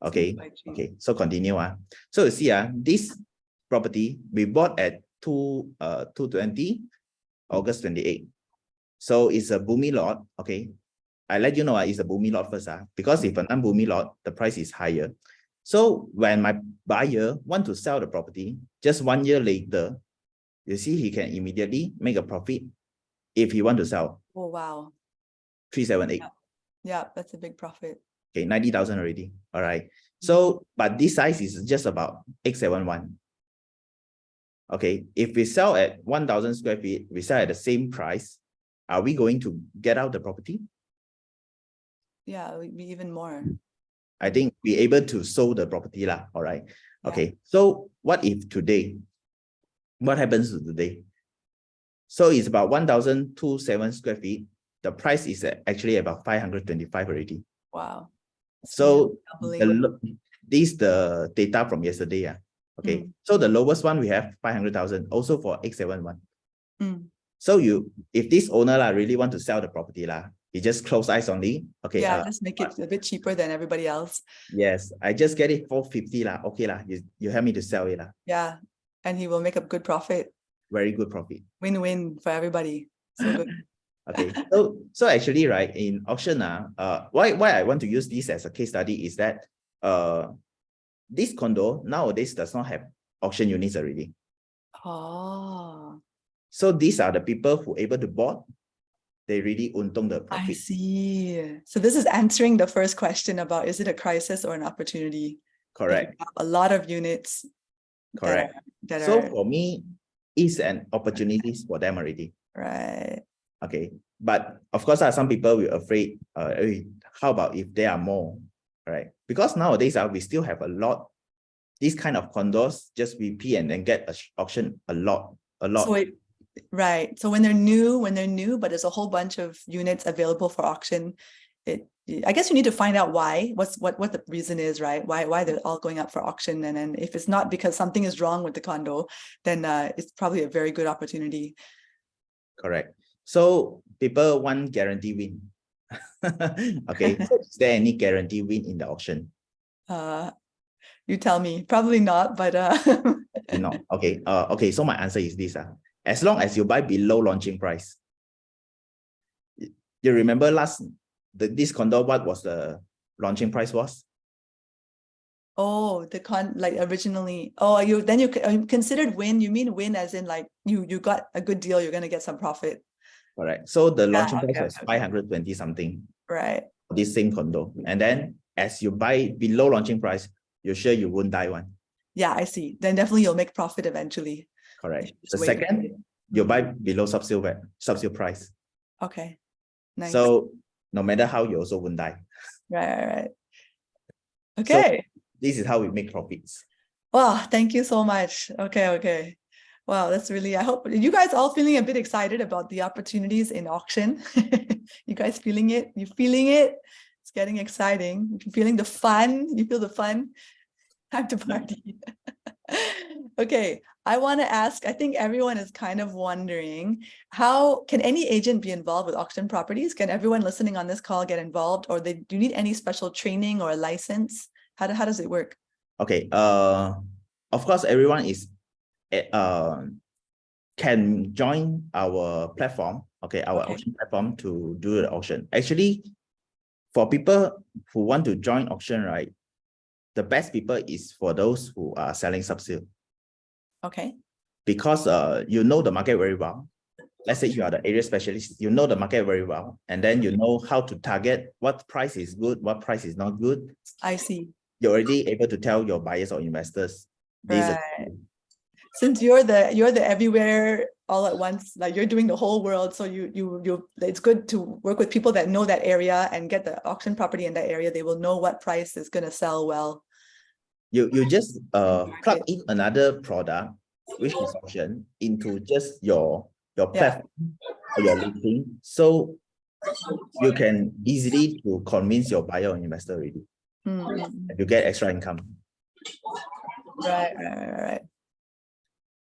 Okay. So continue. So you see, this property we bought at 220 August 28. So it's a boomy lot. Okay. I let you know it's a boomy lot first, because if a non-boomy lot, the price is higher. So when my buyer want to sell the property, just 1 year later, you see he can immediately make a profit if he want to sell. Oh, wow. 378. Yeah, that's a big profit. Okay, 90,000 already. All right. So, but this size is just about 871. Okay, if we sell at 1,000 square feet, we sell at the same price, are we going to get out the property? Yeah, it would be even more. I think be able to sold the property lah. All right. Okay. Yeah. So what if today? What happens today? So it's about 1,027 square feet. The price is actually about 525 already. Wow. So this is the data from yesterday. Okay. So the lowest one we have 500,000 also for 871. So if this owner really want to sell the property he just close eyes only. Okay. Yeah, just make it a bit cheaper than everybody else. Yes, I just get it for 50 Okay you help me to sell it Yeah, and he will make a good profit. Very good profit. Win-win for everybody. So good. Okay, so actually, right, in auction, why I want to use this as a case study is that this condo nowadays does not have auction units already. Oh, So these are the people who able to bought, they really untung the I profit. see. So this is answering the first question about, is it a crisis or an opportunity? If you Correct. have a lot of units Correct. that So are for me, it's an opportunity for them already. right. Okay. But of course, some people will afraid, "Hey, how about if there are more, right? Because nowadays, we still have a lot, these kind of condos, just VP and then get auction a lot. So right. So when they're new, but there's a whole bunch of units available for auction, I guess you need to find out why, what the reason is, right? Why they're all going up for auction. And then if it's not because something is wrong with the condo, then it's probably a very good opportunity. Correct. So people want guarantee win. Okay. So is there any guarantee win in the auction? You tell me. Probably not, but No. Okay. Okay. So my answer is this. As long as you buy below launching price. You remember this condo, what was the launching price was? oh, like originally. Oh, you considered win. You mean win as in like you got a good deal, you're gonna get some profit. Correct. So the launching price okay, was 520 something. Right. For this same condo. And then as you buy below launching price, you're sure you won't die one. Yeah, I see. Then definitely you'll make profit eventually. Correct. Just The wait. second, you buy below subsale price. Okay. Nice. So no matter how, you also won't die. Right. So Okay. this is how we make profits. Wow, thank you so much. Okay. Wow, that's really, I hope you guys all feeling a bit excited about the opportunities in auction. You guys feeling it? You feeling it? It's getting exciting. You feeling the fun? You feel the fun? Time to party. Okay, I want to ask, I think everyone is kind of wondering, how can any agent be involved with auction properties? Can everyone listening on this call get involved, or do you need any special training or a license? How does it work? Okay. Of course, everyone can join our platform. Okay, our auction platform to do the auction. Actually, for people who want to join auction, right? The best people is for those who are selling subsale. Okay. Because you know the market very well. Let's say you are the area specialist, you know the market very well, and then you know how to target what price is good, what price is not good. I see. You're already able to tell your buyers or investors. Right. Since you're the everywhere all at once, like you're doing the whole world, so it's good to work with people that know that area and get the auction property in that area. They will know what price is going to sell well. You just plug in another product, which is auction, into just your platform or your listing, so you can easily to convince your buyer or investor already. And you get extra income. Right.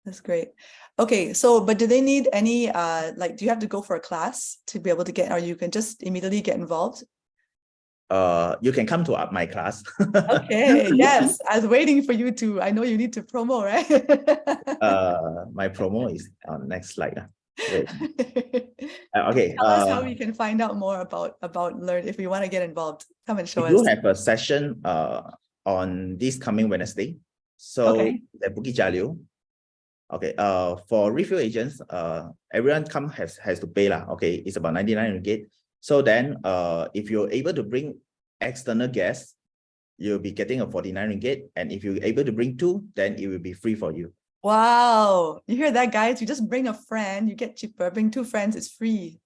That's great. Okay, so but do they need any like, do you have to go for a class to be able to get, or you can just immediately get involved? You can come to my class. Okay, yes, I was waiting for you to, I know you need to promo, right? My promo is on next slide. Wait. Okay. Tell us how we can find out more about learn if we want to get involved. Come and show us. We do have a session on this coming Wednesday. So at Bukit Jalil. Okay. For Reapfield agents, everyone has to pay lah. Okay, it's about 99 ringgit. So then, if you're able to bring external guests, you'll be getting a 49 ringgit. And if you're able to bring two, then it will be free for you. Wow, you hear that, guys? You just bring a friend, you get cheaper. Bring two friends, it's free.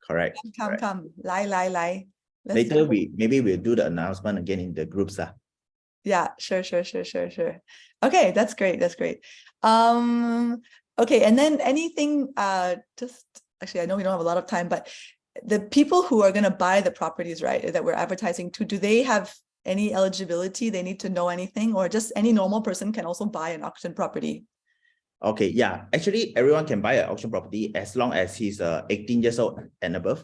Correct. Come. Lie. Later, maybe we'll do the announcement again in the groups. Yeah, sure. Okay, that's great. Okay, and then anything, just actually, I know we don't have a lot of time, but the people who are going to buy the properties, right, that we're advertising to, do they have any eligibility? They need to know anything, or just any normal person can also buy an auction property? Okay, yeah. Actually, everyone can buy an auction property as long as he's 18 years old and above.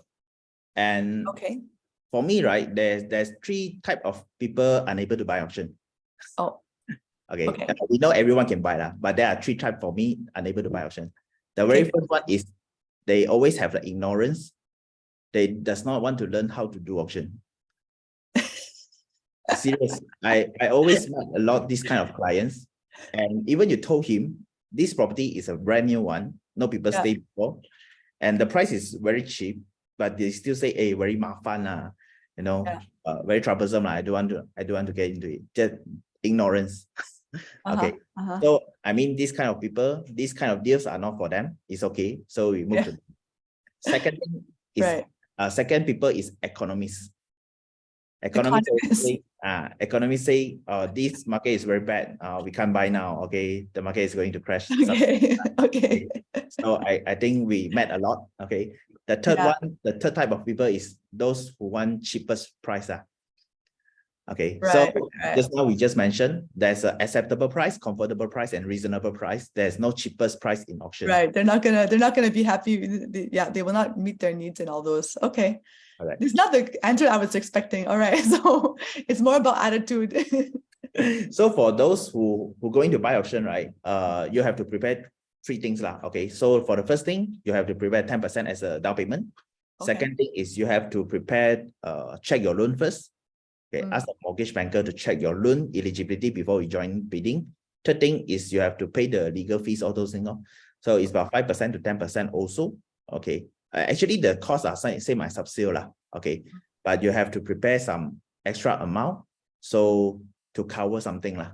And for me, right, there's three type of people unable to buy auction. Oh. Okay. We know everyone can buy that, but there are three types for me unable to buy auction. The very first one is they always have the ignorance. They does not want to learn how to do auction. Serious. I always met a lot of these kind of clients, and even you told him this property is a brand new one. No people Yeah. stay before. And the price is very cheap, but they still say, hey, very mafan, you know, Yeah. very troublesome. I don't want to get into it. Just ignorance. Okay. So I mean, this kind of people, these kind of deals are not for them. It's okay. So we move to second thing is Right. second people is economists. Economists say, this market is very bad. We can't buy now. Okay, the market is going to crash. Okay. Okay. So I think we met a lot. Okay. The third one, the third type of people is those who want cheapest price. Okay. Right, So just now we just mentioned there's an acceptable price, comfortable price, and reasonable price. There's no cheapest price in auction. Right. They're not gonna be happy. They will not meet their needs and all those. Okay. Correct. It's not the answer I was expecting. All right. So it's more about attitude. So for those who going to buy auction, right? You have to prepare three things lah. Okay. So for the first thing, you have to prepare 10% as a down payment. Okay. Second thing is you have to prepare check your loan first. Okay, ask the mortgage banker to check your loan eligibility before you join bidding. Third thing is you have to pay the legal fees, all those things. So it's about 5% to 10% also. Okay. Actually, the costs are same as sub-sale lah. Okay. But you have to prepare some extra amount so to cover something lah.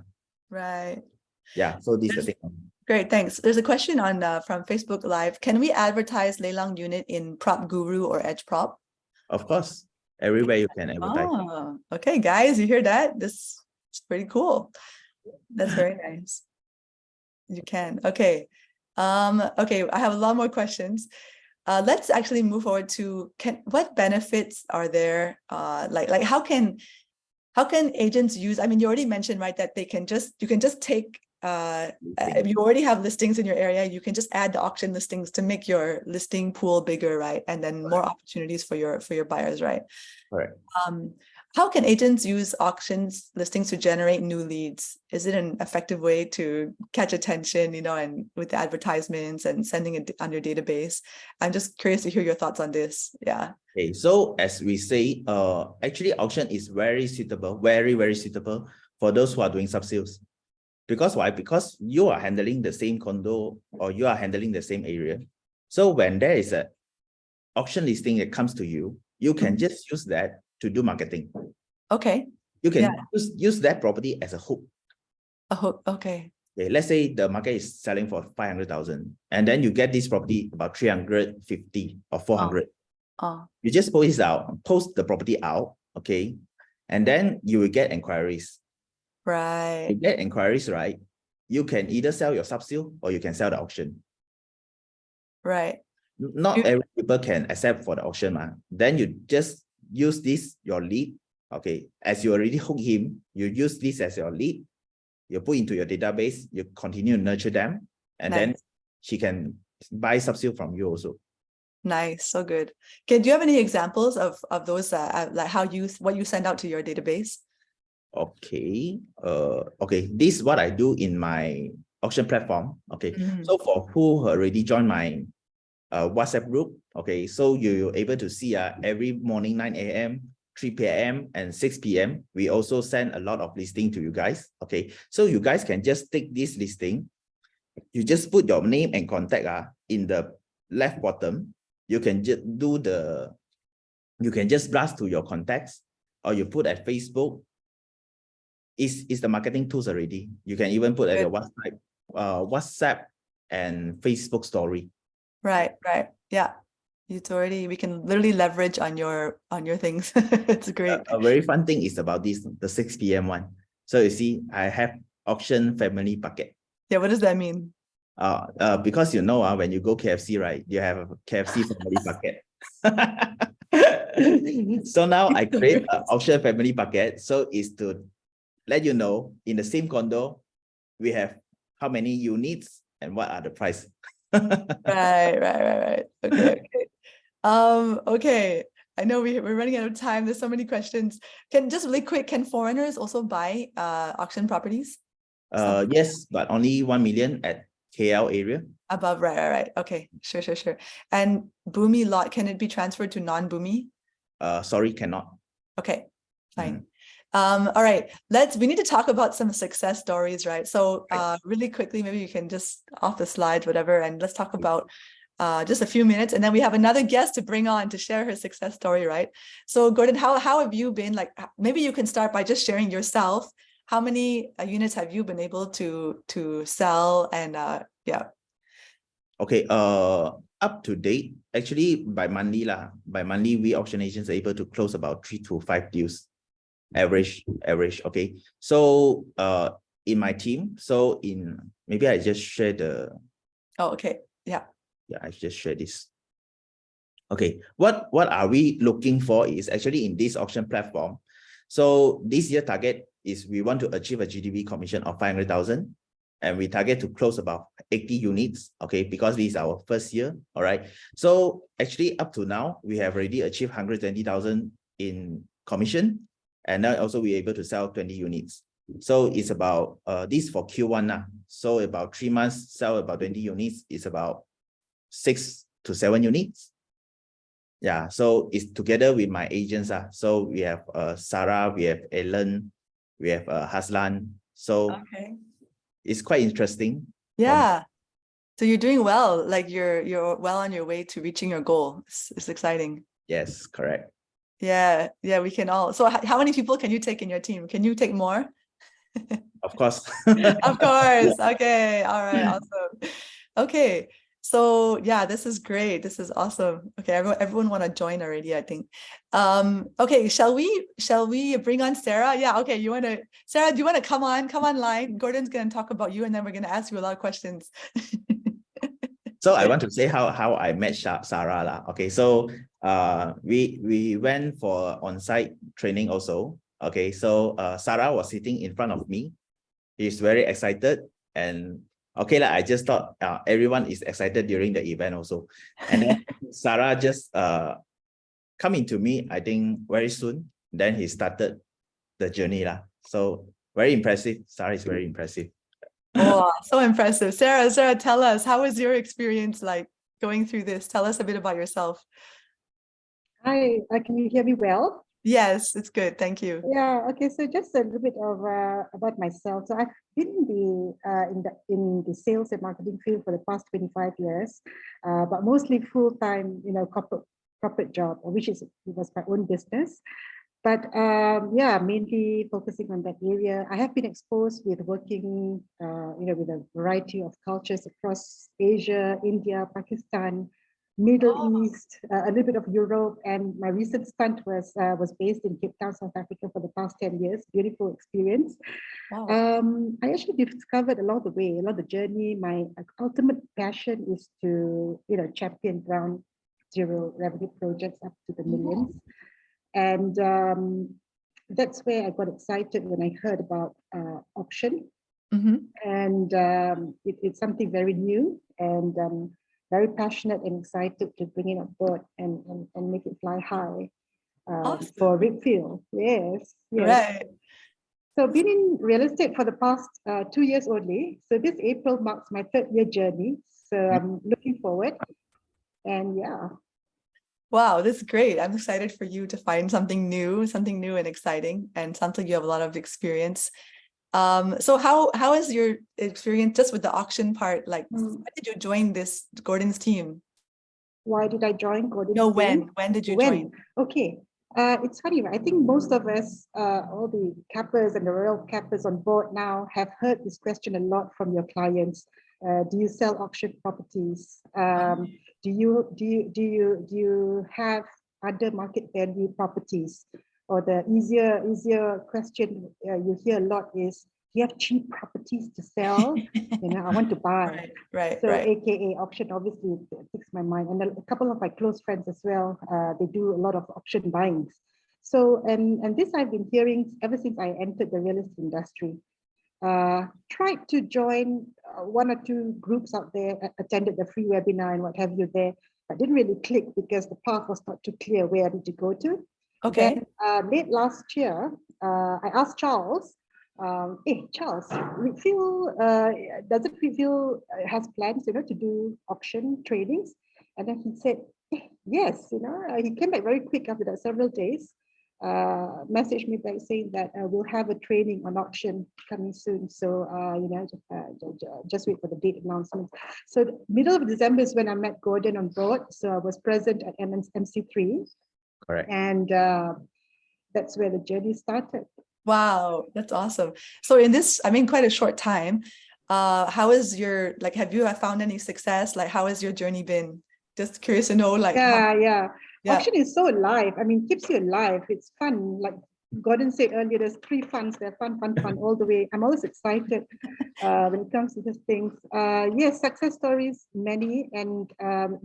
Right. Yeah. So this is the thing. Great, thanks. There's a question on from Facebook Live. Can we advertise Lelang unit in Prop Guru or Edge Prop? Of course. Everywhere you can advertise. Oh, okay, guys, you hear that? This is pretty cool. That's very nice. You can. Okay. Okay, I have a lot more questions. Let's actually move forward to what benefits are there? Like how can agents use? I mean, you already mentioned, right, that you can just take if you already have listings in your area, you can just add the auction listings to make your listing pool bigger, right? And then more opportunities for your buyers, right? Right. How can agents use auctions listings to generate new leads? Is it an effective way to catch attention, you know, and with the advertisements and sending it on your database? I'm just curious to hear your thoughts on this. Yeah. Okay, so as we say, actually auction is very suitable, very, very suitable for those who are doing sub-sales. Because why? Because you are handling the same condo or you are handling the same area. So when there is a auction listing that comes to you, you can just use that to do marketing. Okay. You can use that property as a hook. A hook. Okay. Okay, let's say the market is selling for 500,000 and then you get this property about 350 or 400. You just post the property out, okay? And then you will get inquiries. Right. You get inquiries, right? You can either sell your sub-sale or you can sell the auction. Right. Not every people can accept for the auction, man. Then you just use this, your lead. Okay, as you already hook him, you use this as your lead. You put into your database, you continue to nurture them, and then she can buy sub-sale from you also. Nice, so good. Okay, do you have any examples of those like what you send out to your database? Okay, okay, this is what I do in my auction platform. Okay, so for who already joined my WhatsApp group, okay, so you're able to see every morning 9 a.m., 3 p.m. and 6 p.m. we also send a lot of listing to you guys. Okay, so you guys can just take this listing, you just put your name and contact in the left bottom. You can just you can just blast to your contacts, or you put at Facebook. Is the marketing tools already. You can even put at your WhatsApp and Facebook story. Right. Yeah. We can literally leverage on your things. It's great. A very fun thing is about this, the 6 p.m. one. So you see, I have auction family bucket. Yeah, what does that mean? Because you know, when you go KFC, right, you have a KFC family bucket. So now I create an auction family bucket. So it's to let you know in the same condo, we have how many units and what are the price. Right. Okay. Okay. I know we're running out of time. There's so many questions. Just really quick, can foreigners also buy auction properties? Yes, but only 1 million at KL area. Above, right. Okay, sure. And Boomi lot, can it be transferred to non-Boomi? Sorry, cannot. Okay, fine. All right, we need to talk about some success stories, right? So really quickly, maybe you can just off the slides, whatever, and let's talk about just a few minutes, and then we have another guest to bring on to share her success story, right? So Gordan, how have you been? Like, maybe you can start by just sharing yourself. How many units have you been able to sell? And yeah. Okay, up to date, actually by monthly, we auction agents are able to close about 3 to 5 deals, average. Okay, so in my team, so maybe I just share the. Oh, okay, yeah. Yeah, I just share this. Okay, what are we looking for is actually in this auction platform. So this year target is we want to achieve a GDP commission of 500,000. And we target to close about 80 units, okay, because this is our first year, all right? So actually up to now, we have already achieved 120,000 in commission, and now also we're able to sell 20 units. So it's about, this for Q1 now. So about 3 months, sell about 20 units, is about 6 to 7 units. Yeah, so it's together with my agents. So we have Sarah, we have Ellen, we have Haslan. So okay. It's quite interesting. Yeah. So you're doing well, like you're well on your way to reaching your goal. It's exciting. Yes, correct. Yeah, we can all. So how many people can you take in your team? Can you take more? Of course. Of course. Okay. All right. Awesome. Okay. So yeah, this is great. This is awesome. Okay, everyone want to join already, I think. Okay, shall we bring on Sarah? Yeah, okay. Sarah, do you want to come online? Gordan's gonna talk about you, and then we're gonna ask you a lot of questions. So I want to say how I met Sarah lah. Okay, so we went for on-site training also. Okay, so Sarah was sitting in front of me. He's very excited, and okay lah, I just thought everyone is excited during the event also. And then Sarah just coming to me, I think very soon. Then he started the journey lah. So very impressive. Sarah is very impressive. Oh, so impressive. Sarah, tell us, how was your experience like going through this? Tell us a bit about yourself. Hi, can you hear me well? Yes, it's good. Thank you. Yeah. Okay. So just a little bit of about myself. So I've been in the sales and marketing field for the past 25 years, but mostly full time, corporate job, which was my own business. But yeah, mainly focusing on that area. I have been exposed with working, with a variety of cultures across Asia, India, Pakistan, Middle East, a little bit of Europe, and my recent stunt was based in Cape Town, South Africa for the past 10 years. Beautiful experience. Wow. I actually discovered along the journey, my ultimate passion is to, champion ground zero revenue projects up to the millions. And that's where I got excited when I heard about auction. And it's something very new, and very passionate and excited to bring it on board and make it fly high Awesome. for Reapfield. Yes. Right. So I've been in real estate for the past 2 years only. So this April marks my 3rd year journey. So I'm looking forward. And yeah. Wow, this is great. I'm excited for you to find something new and exciting, and sounds like you have a lot of experience. So how is your experience just with the auction part? Like, when did you join this Gordan's team? Why did I join Gordan's No, team? when did you join? Okay. It's funny, right? I think most of us, all the cappers and the royal cappers on board now, have heard this question a lot from your clients. Do you sell auction properties? Do you have under market value properties? Or the easier question you hear a lot is, do you have cheap properties to sell? I want to buy. Right. So AKA auction obviously ticks my mind. And a couple of my close friends as well, they do a lot of auction buying. So, and this I've been hearing ever since I entered the real estate industry. Tried to join 1 or 2 groups out there, attended the free webinar and what have you there, but didn't really click because the path was not too clear where I need to go to. Okay. Then, late last year, I asked Charles, hey Charles, Reapfield, does Reapfield has plans, to do auction tradings? And then he said, yes, he came back very quick after that, several days. messaged me back saying that we'll have a training on auction coming soon. So, just wait for the date announcement. So the middle of December is when I met Gordan on board. So I was present at MC3. Correct. And that's where the journey started. Wow, that's awesome. So in this, I mean, quite a short time, how is your, like, have you found any success? Like, how has your journey been? Just curious to know, like, Yeah. Auction is so alive. I mean, keeps you alive. It's fun. Like Gordon said earlier, there's 3 funs. They're fun all the way. I'm always excited when it comes to these things. Yes, success stories, many, and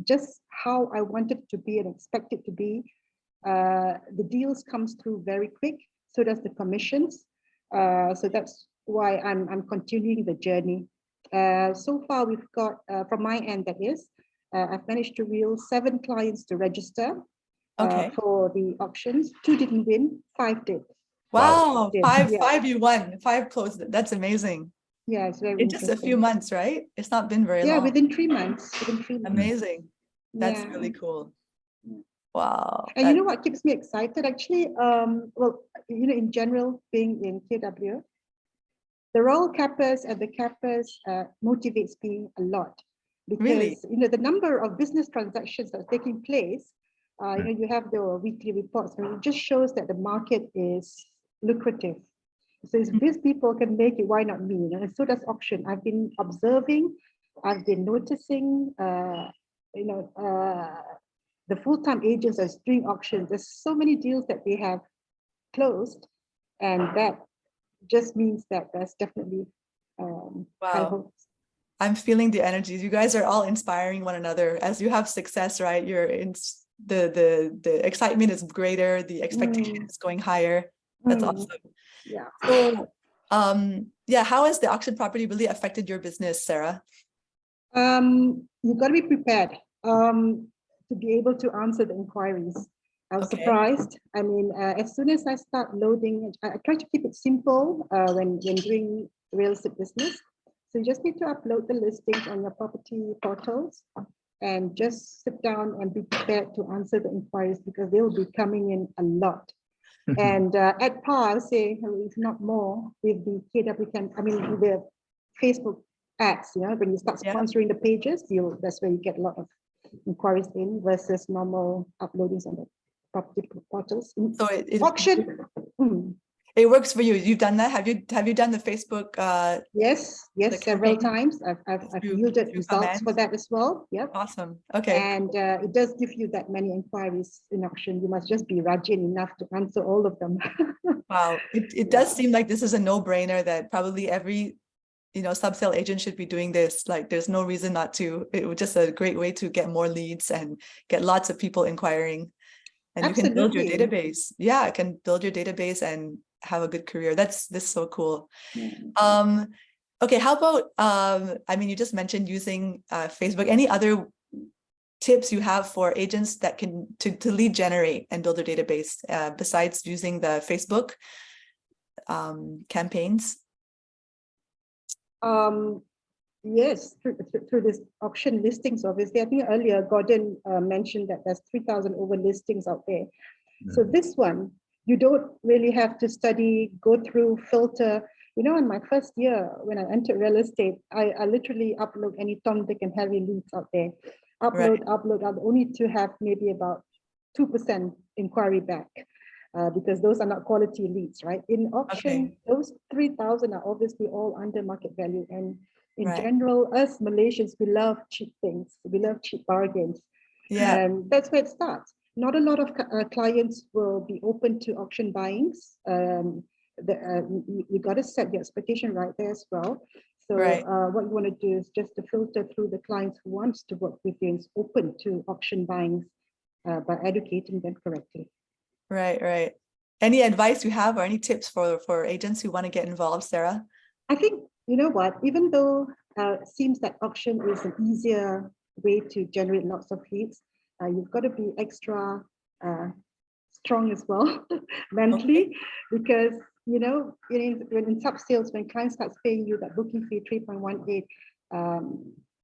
just how I wanted it to be and expect it to be. The deals comes through very quick. So does the commissions. So that's why I'm continuing the journey. So far, we've got, from my end, that is, I've managed to reel 7 clients to register for the auctions. 2 didn't win, 5 did. wow, Did. five you won, 5 closed. That's amazing. Yeah, it's very In just a few months, right? It's not been very long. Yeah, within 3 months. Amazing. That's Yeah. really cool. Wow. And you know what keeps me excited? Actually, well, you know, in general, being in KW, the royal cappers and the cappers motivates me a lot, because Really? you know the number of business transactions that's taking place. You know, you have the weekly reports, and it just shows that the market is lucrative. So if these people can make it, why not me? You know, and so does auction. I've been observing, I've been noticing. You know, the full-time agents are doing auctions. There's so many deals that they have closed, and that just means that there's definitely high Wow. hopes. I'm feeling the energies. You guys are all inspiring one another. As you have success, right? You're in the excitement is greater, the expectation is going higher. That's awesome. Yeah. So yeah, how has the auction property really affected your business, Sarah? You've got to be prepared to be able to answer the inquiries. I was surprised. I mean, as soon as I start loading, I try to keep it simple when doing real estate business. So you just need to upload the listings on your property portals and just sit down and be prepared to answer the inquiries, because they will be coming in a lot. And at par, say, if not more, with the KW, I mean, with the Facebook ads, you know, when you start sponsoring the pages, that's where you get a lot of inquiries in versus normal uploadings on the property portals. So auction. It works for you. You've done that. Have you done the Facebook? Yes, several times. I've yielded results for that as well. Yep. Awesome. Okay. And it does give you that many inquiries in auction. You must just be rajin enough to answer all of them. Wow. It does seem like this is a no-brainer that probably every, you know, sub-sale agent should be doing this. Like, there's no reason not to. It was just a great way to get more leads and get lots of people inquiring. And you can build your database. Yeah, it can build your database and have a good career. This is so cool. Okay, how about I mean, you just mentioned using Facebook. Any other tips you have for agents that can to lead generate and build their database besides using the Facebook campaigns? Yes, through this auction listings, obviously. I think earlier Gordon mentioned that there's 3,000 over listings out there. So this one, you don't really have to study, go through, filter. You know, in my first year, when I entered real estate, I literally upload any Tom, Dick, and Harry leads out there. Upload, only to have maybe about 2% inquiry back, because those are not quality leads, right? In auction, those 3,000 are obviously all under market value. And in general, us Malaysians, we love cheap things. We love cheap bargains. Yeah. And that's where it starts. Not a lot of clients will be open to auction buyings. You got to set your expectation right there as well. So what you want to do is just to filter through the clients who wants to work with you and is open to auction buyings by educating them correctly. Right. Any advice you have or any tips for agents who want to get involved, Sarah? I think, you know what, even though it seems that auction is an easier way to generate lots of leads, you've got to be extra strong as well mentally, because you know, when in sub sales, when clients starts paying you that booking fee 3.18,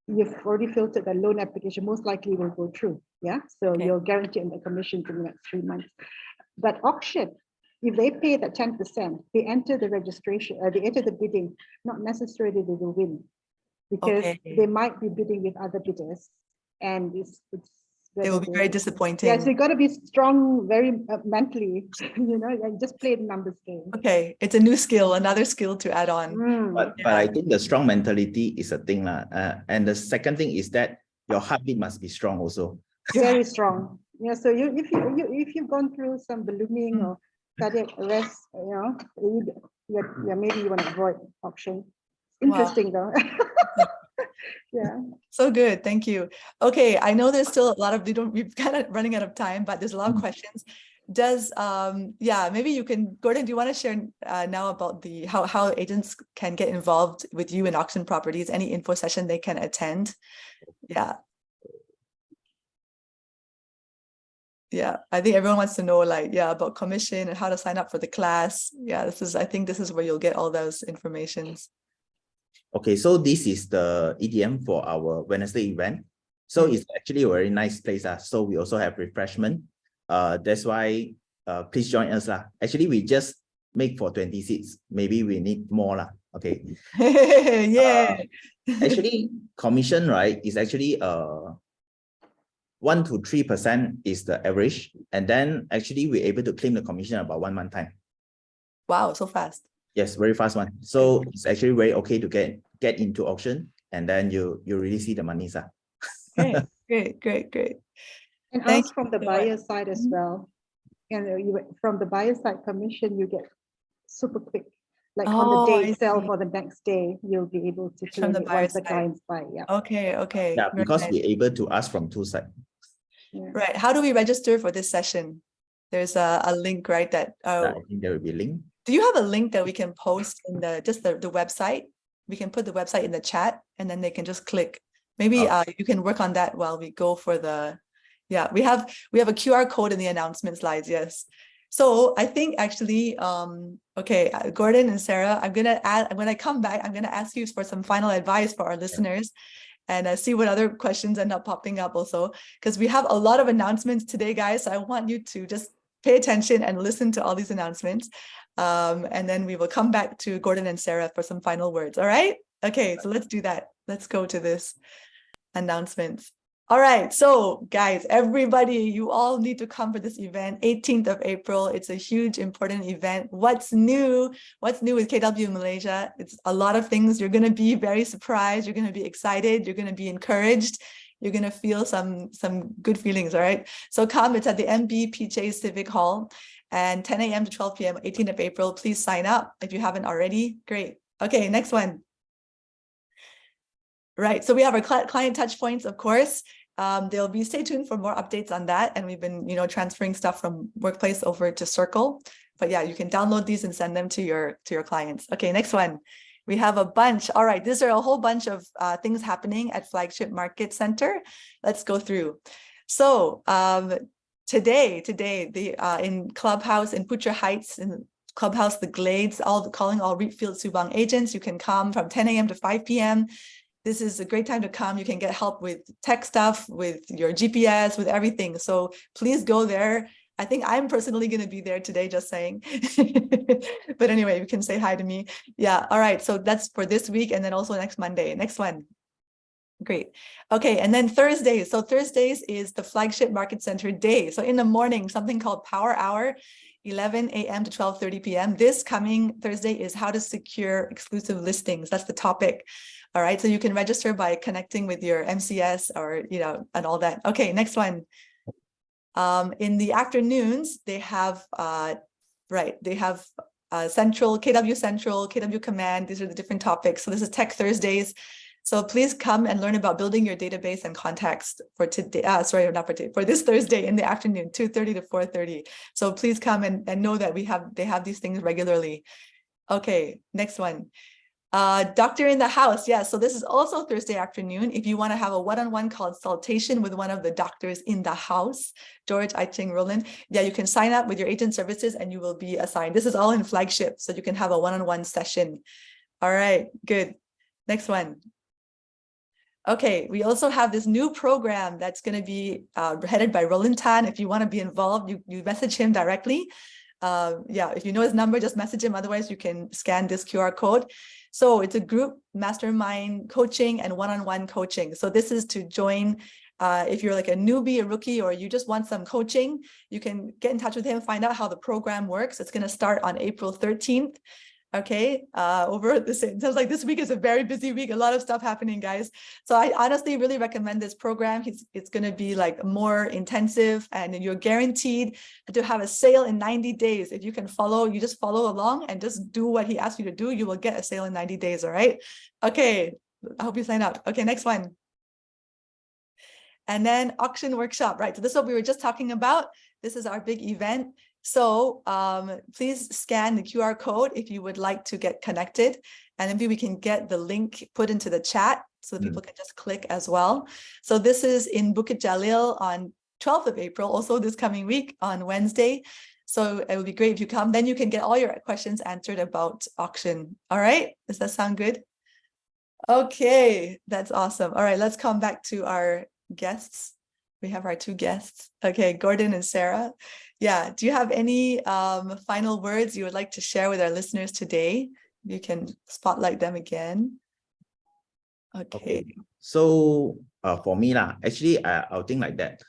you've already filtered the loan application, most likely will go through. Yeah, so you're guaranteed the commissions in the next 3 months. But auction, if they pay that 10%, they enter the registration, they enter the bidding, not necessarily they will win, because Okay. they might be bidding with other bidders, and it's It will be very yeah, disappointing. so you got to be strong, very mentally, and just play the numbers game. Okay, it's a new skill, another skill to add on. But I think the strong mentality is a thing. And the second thing is that your heartbeat must be strong also. Very strong. Yeah, so if you've gone through some ballooning or cardiac arrest, maybe you want to avoid auction. Interesting though. Yeah. So good, thank you. Okay, I know there's still a lot of we've kind of running out of time, but there's a lot of questions. Does maybe you can, Gordan, do you want to share now about the how agents can get involved with you in auction properties, any info session they can attend? Yeah, I think everyone wants to know about commission and how to sign up for the class. I think this is where you'll get all those informations. Okay, so this is the EDM for our Wednesday event. So it's actually a very nice place. So we also have refreshment. That's why please join us. Actually, we just make for 20 seats. Maybe we need more. Okay. Yeah. Actually, commission, right, is actually 1 to 3% is the average. And then actually we're able to claim the commission about 1 month time. Wow, so fast. Yes, very fast one. So it's actually very okay to get into auction, and then you really see the money. Great. And ask from the buyer side as well. And from the buyer side commission, you get super quick. Like on the day itself or the next day, you'll be able to claim it once the clients buy. Yeah. Okay. Yeah, because we're able to ask from two sides. Yeah. Right. How do we register for this session? There's a link, right? That I think there will be a link. Do you have a link that we can post in the website? We can put the website in the chat, and then they can just click. Maybe you can work on that while we go for the. Yeah, we have a QR code in the announcement slides. Yes. So I think actually, okay, Gordan and Sarah, I'm gonna add. When I come back, I'm gonna ask you for some final advice for our listeners, and see what other questions end up popping up also, because we have a lot of announcements today, guys. So I want you to just pay attention and listen to all these announcements. And then we will come back to Gordan and Sarah for some final words. All right. Okay, so let's do that. Let's go to this announcements. All right. So guys, everybody, you all need to come for this event, 18th of April. It's a huge, important event. What's new? What's new with KW Malaysia? It's a lot of things. You're going to be very surprised. You're going to be excited. You're going to be encouraged. You're going to feel some good feelings. All right. So come, it's at the MBPJ Civic Hall. And 10 a.m. to 12 p.m., 18th of April. Please sign up if you haven't already. Great. Okay, next one. Right, so we have our client touch points, of course. They'll be, stay tuned for more updates on that. And we've been, transferring stuff from Workplace over to Circle. But yeah, you can download these and send them to your clients. Okay, next one. We have a bunch. All right, these are a whole bunch of things happening at Flagship Market Center. Let's go through. So, Today, in Clubhouse in Puchong Heights, in Clubhouse The Glades, calling all Reapfield Subang agents. You can come from 10 a.m. to 5 p.m. This is a great time to come. You can get help with tech stuff, with your GPS, with everything. So please go there. I think I'm personally going to be there today, just saying. But anyway, you can say hi to me. Yeah. All right. So that's for this week, and then also next Monday. Next one. Great. Okay, and then Thursdays. So Thursdays is the Flagship Market Center day. So in the morning, something called Power Hour, 11 a.m. to 12:30 p.m. This coming Thursday is how to secure exclusive listings. That's the topic. All right, so you can register by connecting with your MCS or, and all that. Okay, next one. In the afternoons, they have, Central, KW Command. These are the different topics. So this is Tech Thursdays. So please come and learn about building your database and contacts for today. For this Thursday in the afternoon, 2:30 to 4:30. So please come and know that they have these things regularly. Okay, next one. Doctor in the house. Yeah, so this is also Thursday afternoon. If you want to have a one-on-one consultation with one of the doctors in the house, George, Aiching, Roland, yeah, you can sign up with your agent services and you will be assigned. This is all in Flagship, so you can have a one-on-one session. All right, good. Next one. Okay, we also have this new program that's going to be headed by Roland Tan. If you want to be involved, you message him directly. Yeah, if you know his number, just message him. Otherwise, you can scan this QR code. So it's a group mastermind coaching and one-on-one coaching. So this is to join. If you're like a newbie, a rookie, or you just want some coaching, you can get in touch with him, find out how the program works. It's going to start on April 13th. Okay, over the same. Sounds like this week is a very busy week, a lot of stuff happening, guys. So I honestly really recommend this program. It's going to be like more intensive, and you're guaranteed to have a sale in 90 days. If you can follow, you just follow along and just do what he asks you to do, you will get a sale in 90 days. All right. Okay, I hope you sign up. Okay, next one. And then auction workshop, right? So this is what we were just talking about. This is our big event. So please scan the QR code if you would like to get connected, and maybe we can get the link put into the chat so that people can just click as well. So this is in Bukit Jalil on 12th of April, also this coming week on Wednesday. So it would be great if you come, then you can get all your questions answered about auction. All right, does that sound good? Okay, that's awesome. All right, let's come back to our guests. We have our two guests. Okay, Gordan and Sarah. Yeah, do you have any final words you would like to share with our listeners today? You can spotlight them again. Okay. So for me, actually, I'll think like that.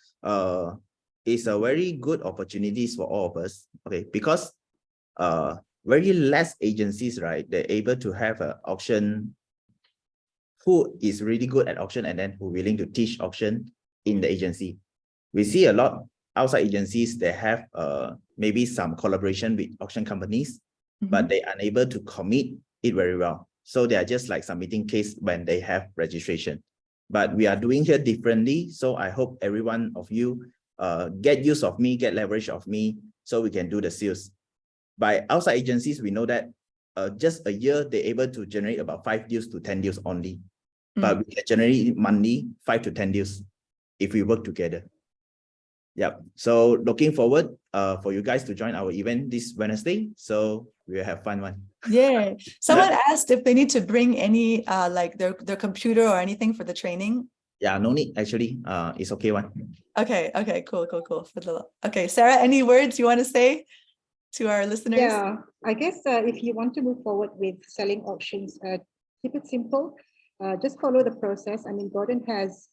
It's a very good opportunities for all of us. Okay, because very less agencies, right? They're able to have an auction who is really good at auction and then who willing to teach auction in the agency. We see a lot outside agencies that have maybe some collaboration with auction companies, but they are unable to commit it very well. So they are just like submitting case when they have registration. But we are doing here differently. So I hope every one of you get use of me, get leverage of me, so we can do the sales. By outside agencies, we know that just a year, they're able to generate about 5 deals to 10 deals only. But we can generate monthly 5 to 10 deals if we work together. Yep. So looking forward for you guys to join our event this Wednesday. So we'll have fun one. Yeah. Someone asked if they need to bring any like their computer or anything for the training. Yeah, no need actually. It's okay one. Okay. Okay. Cool. Okay, Sarah, any words you want to say to our listeners? Yeah, I guess if you want to move forward with selling auctions, keep it simple. Just follow the process. I mean, Gordan has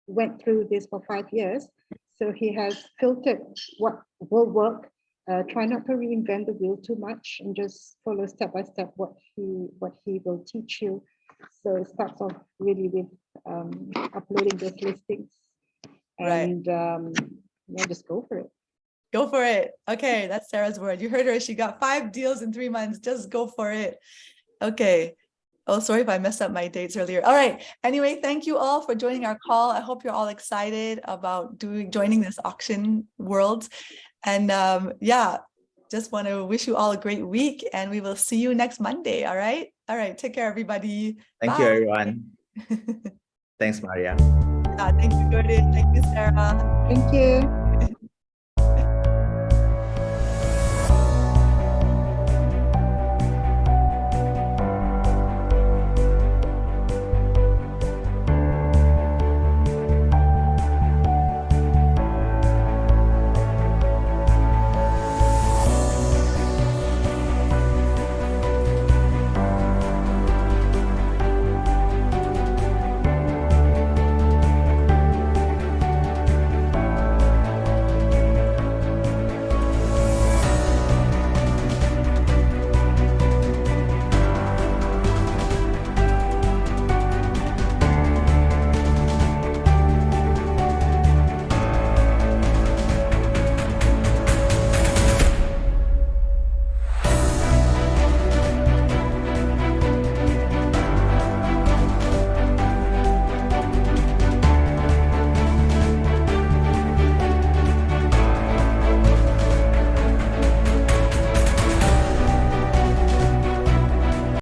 went through this for 5 years, so he has filtered what will work. Try not to reinvent the wheel too much, and just follow step by step what he will teach you. So it starts off really with uploading those listings, and yeah, just go for it. Go for it. Okay, that's Sarah's word. You heard her. She got 5 deals in 3 months. Just go for it. Okay. Oh, sorry if I messed up my dates earlier. All right. Anyway, thank you all for joining our call. I hope you're all excited about joining this auction world. And yeah, just want to wish you all a great week, and we will see you next Monday. All right. All right. Take care, everybody. Thank you, everyone. Thanks, Maria. Thank you, Gordan. Thank you, Sarah. Thank you.